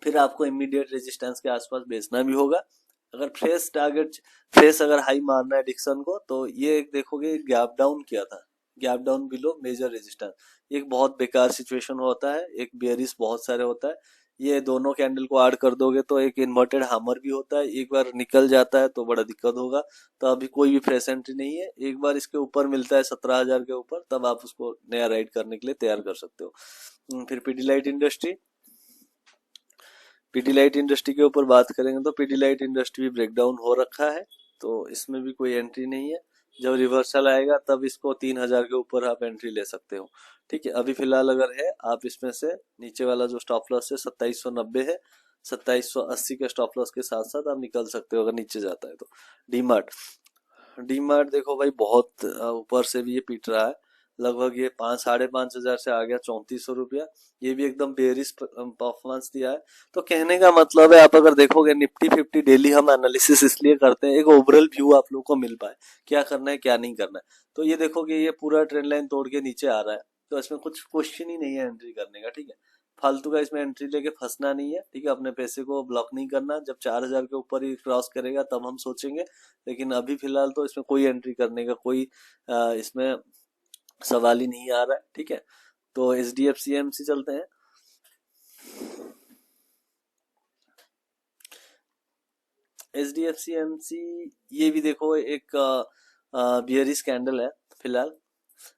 फिर आपको इमीडिएट रेजिस्टेंस के आसपास बेचना भी होगा। अगर फ्रेश टारगेट, फ्रेश अगर हाई मारना है डिक्सन को, तो ये एक देखोगे गैप डाउन किया था, gap down below major resistance. एक बहुत बेकार सिचुएशन होता है, एक बेयरिश बहुत सारे होता है। ये दोनों कैंडल को ऐड कर दोगे तो एक इन्वर्टेड हैमर भी होता है, एक बार निकल जाता है तो बड़ा दिक्कत होगा। तो अभी कोई भी फ्रेश एंट्री नहीं है, एक बार इसके ऊपर मिलता है 17,000 के ऊपर, तब आप उसको नया राइड करने के लिए तैयार कर सकते हो। फिर पीडीलाइट इंडस्ट्री, पीडीलाइट इंडस्ट्री के ऊपर बात करेंगे तो पीडीलाइट इंडस्ट्री भी ब्रेकडाउन हो रखा है, तो इसमें भी कोई एंट्री नहीं है। जब रिवर्सल आएगा तब इसको 3,000 के ऊपर आप एंट्री ले सकते हो। ठीक है, अभी फिलहाल अगर है, आप इसमें से नीचे वाला जो स्टॉप लॉस है 2790 है, 2780 के स्टॉप लॉस के साथ साथ आप निकल सकते हो अगर नीचे जाता है तो। डीमार्ट, डीमार्ट देखो भाई बहुत ऊपर से भी ये पीट रहा है, लगभग ये 5,500 से आ गया 3400 रुपया। ये भी एकदम बेरिश परफॉर्मेंस दिया है। तो कहने का मतलब है, आप अगर देखोगे निफ्टी 50 डेली हम एनालिसिस इसलिए करते हैं, एक ओवरऑल व्यू आप लोग को मिल पाए क्या करना है क्या नहीं करना है। तो ये देखोगे ये पूरा ट्रेंड लाइन तोड़ के नीचे आ रहा है, तो इसमें कुछ क्वेश्चन ही नहीं है एंट्री करने का। ठीक है, फालतू का इसमें एंट्री लेके फंसना नहीं है। ठीक है, अपने पैसे को ब्लॉक नहीं करना, जब 4,000 के ऊपर ही क्रॉस करेगा तब हम सोचेंगे, लेकिन अभी फिलहाल तो इसमें कोई एंट्री करने का कोई इसमें सवाल ही नहीं आ रहा है। ठीक है, तो एचडीएफसी एमसी चलते हैं। एचडीएफसी एमसी ये भी देखो एक बियरिश कैंडल है फिलहाल।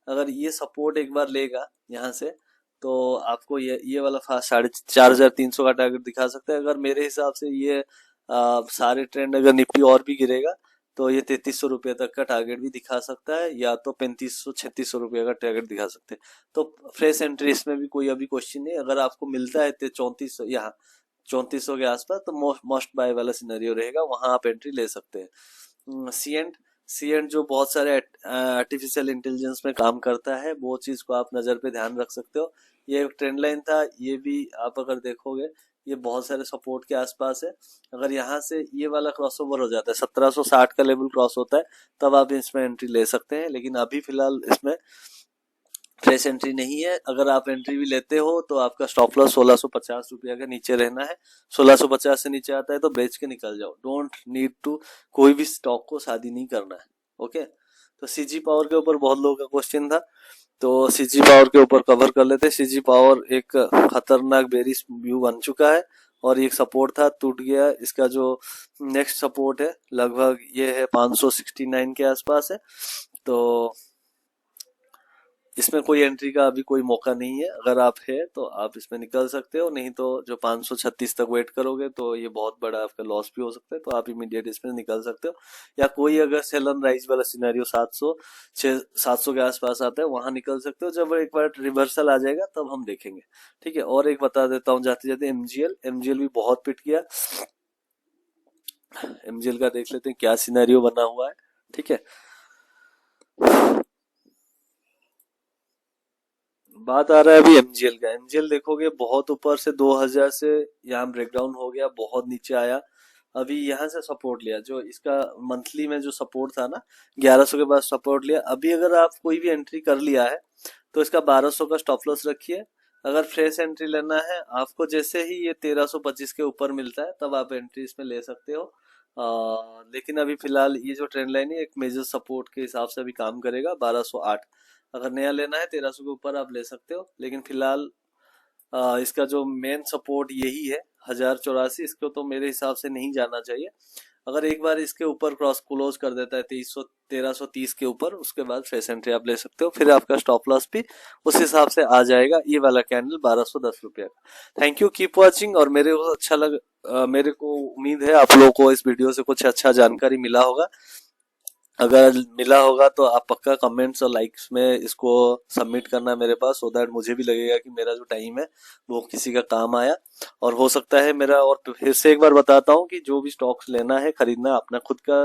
अगर ये सपोर्ट एक बार लेगा यहाँ से तो आपको ये वाला 4,300 का टारगेट दिखा सकता है। अगर मेरे हिसाब से ये सारे ट्रेंड अगर निफ्टी और भी गिरेगा तो ये 3,300 रुपये तक का टारगेट भी दिखा सकता है, या तो 3,500-3,600 रुपये का टारगेट दिखा सकते हैं। तो फ्रेश एंट्री इसमें भी कोई अभी क्वेश्चन नहीं। अगर आपको मिलता है 3400 यहाँ 3400 के आसपास तो मस्ट बाय वाला सिनेरियो रहेगा, वहां आप एंट्री ले सकते हैं। सी एंड जो बहुत सारे आर्टिफिशियल इंटेलिजेंस में काम करता है, वो चीज को आप नजर पे ध्यान रख सकते हो। ये एक ट्रेंड लाइन था, ये भी आप अगर देखोगे ये बहुत सारे सपोर्ट के आसपास है। अगर यहाँ से ये वाला क्रॉसओवर हो जाता है, 1760 का लेवल क्रॉस होता है, तब आप इसमें एंट्री ले सकते हैं। लेकिन अभी फिलहाल इसमें फ्रेश एंट्री नहीं है। अगर आप एंट्री भी लेते हो तो आपका स्टॉप लॉस 1650 रुपया के नीचे रहना है। 1650 से नीचे आता है तो बेच के निकल जाओ, डोंट नीड टू कोई भी स्टॉक को शादी नहीं करना है। ओके, तो सीजी पावर के ऊपर बहुत लोगों का क्वेश्चन था, तो सीजी पावर के ऊपर कवर कर लेते। सीजी पावर एक खतरनाक बेरिश व्यू बन चुका है और एक सपोर्ट था, टूट गया। इसका जो नेक्स्ट सपोर्ट है लगभग ये है 569 के आसपास है, तो इसमें कोई एंट्री का अभी कोई मौका नहीं है। अगर आप है तो आप इसमें निकल सकते हो, नहीं तो जो 536 तक वेट करोगे तो ये बहुत बड़ा आपका लॉस भी हो सकता है, तो आप इमीडिएट इसमें निकल सकते हो। या कोई अगर सेल एंड राइज वाला सिनेरियो 700 के आसपास आता है, वहां निकल सकते हो। जब एक बार रिवर्सल आ जाएगा तब हम देखेंगे। ठीक है, और एक बता देता हूँ जाते जाते, एमजीएल भी बहुत पिट गया। एमजीएल का देख लेते हैं क्या सिनेरियो बना हुआ है। ठीक है, बात आ रहा है अभी एमजीएल का। एमजीएल देखोगे बहुत ऊपर से 2000 से यहाँ ब्रेकडाउन हो गया, बहुत नीचे आया, अभी यहाँ से सपोर्ट लिया। जो इसका मंथली में जो सपोर्ट था ना 1100 के बाद सपोर्ट लिया। अभी अगर आप कोई भी एंट्री कर लिया है तो इसका 1200 का स्टॉप लॉस रखिए। अगर फ्रेश एंट्री लेना है आपको, जैसे ही ये 1325 के ऊपर मिलता है तब आप एंट्री इसमें ले सकते हो। लेकिन अभी फिलहाल ये जो ट्रेंड लाइन है एक मेजर सपोर्ट के हिसाब से अभी काम करेगा 1208। अगर नया लेना है 1300 के ऊपर आप ले सकते हो, लेकिन फिलहाल इसका जो मेन सपोर्ट यही है 1084, इसको तो मेरे हिसाब से नहीं जाना चाहिए। अगर एक बार इसके ऊपर क्रॉस क्लोज कर देता है 1330 के ऊपर, उसके बाद फ्रेश एंट्री आप ले सकते हो। फिर आपका स्टॉप लॉस भी उस हिसाब से आ जाएगा, ये वाला कैंडल 1210 रुपया का। Thank you, keep watching. और मेरे को उम्मीद है आप लोगों को इस वीडियो से कुछ अच्छा जानकारी मिला होगा। अगर मिला होगा तो आप पक्का कमेंट्स और लाइक्स में इसको सबमिट करना मेरे पास, सो दैट मुझे भी लगेगा कि मेरा जो टाइम है वो किसी का काम आया। और हो सकता है मेरा, और फिर से एक बार बताता हूँ कि जो भी स्टॉक्स लेना है खरीदना, अपना खुद का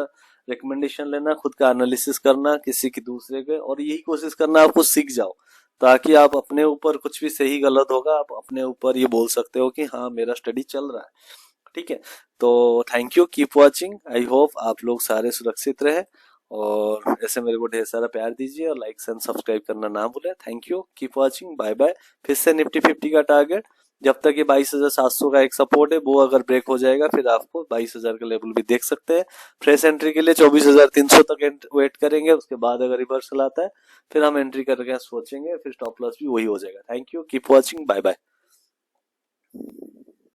रिकमेंडेशन लेना, खुद का एनालिसिस करना, किसी की दूसरे के, और यही कोशिश करना आप कुछ सीख जाओ, ताकि आप अपने ऊपर कुछ भी सही गलत होगा आप अपने ऊपर ये बोल सकते हो कि हाँ मेरा स्टडी चल रहा है। ठीक है, तो thank you, keep watching. I hope आप लोग सारे सुरक्षित रहे और ऐसे मेरे को ढेर सारा प्यार दीजिए, और लाइक एंड सब्सक्राइब करना ना भूलें। Thank you, keep watching, bye bye. फिर से निफ्टी 50 का टारगेट जब तक ये 22,700 का एक सपोर्ट है, वो अगर ब्रेक हो जाएगा फिर आपको 22,000 का लेवल भी देख सकते हैं। फ्रेश एंट्री के लिए 24,300 तक वेट करेंगे, उसके बाद अगर रिवर्सल आता है फिर हम एंट्री करके सोचेंगे, फिर स्टॉप लॉस भी वही हो जाएगा। Thank you, keep watching, bye bye.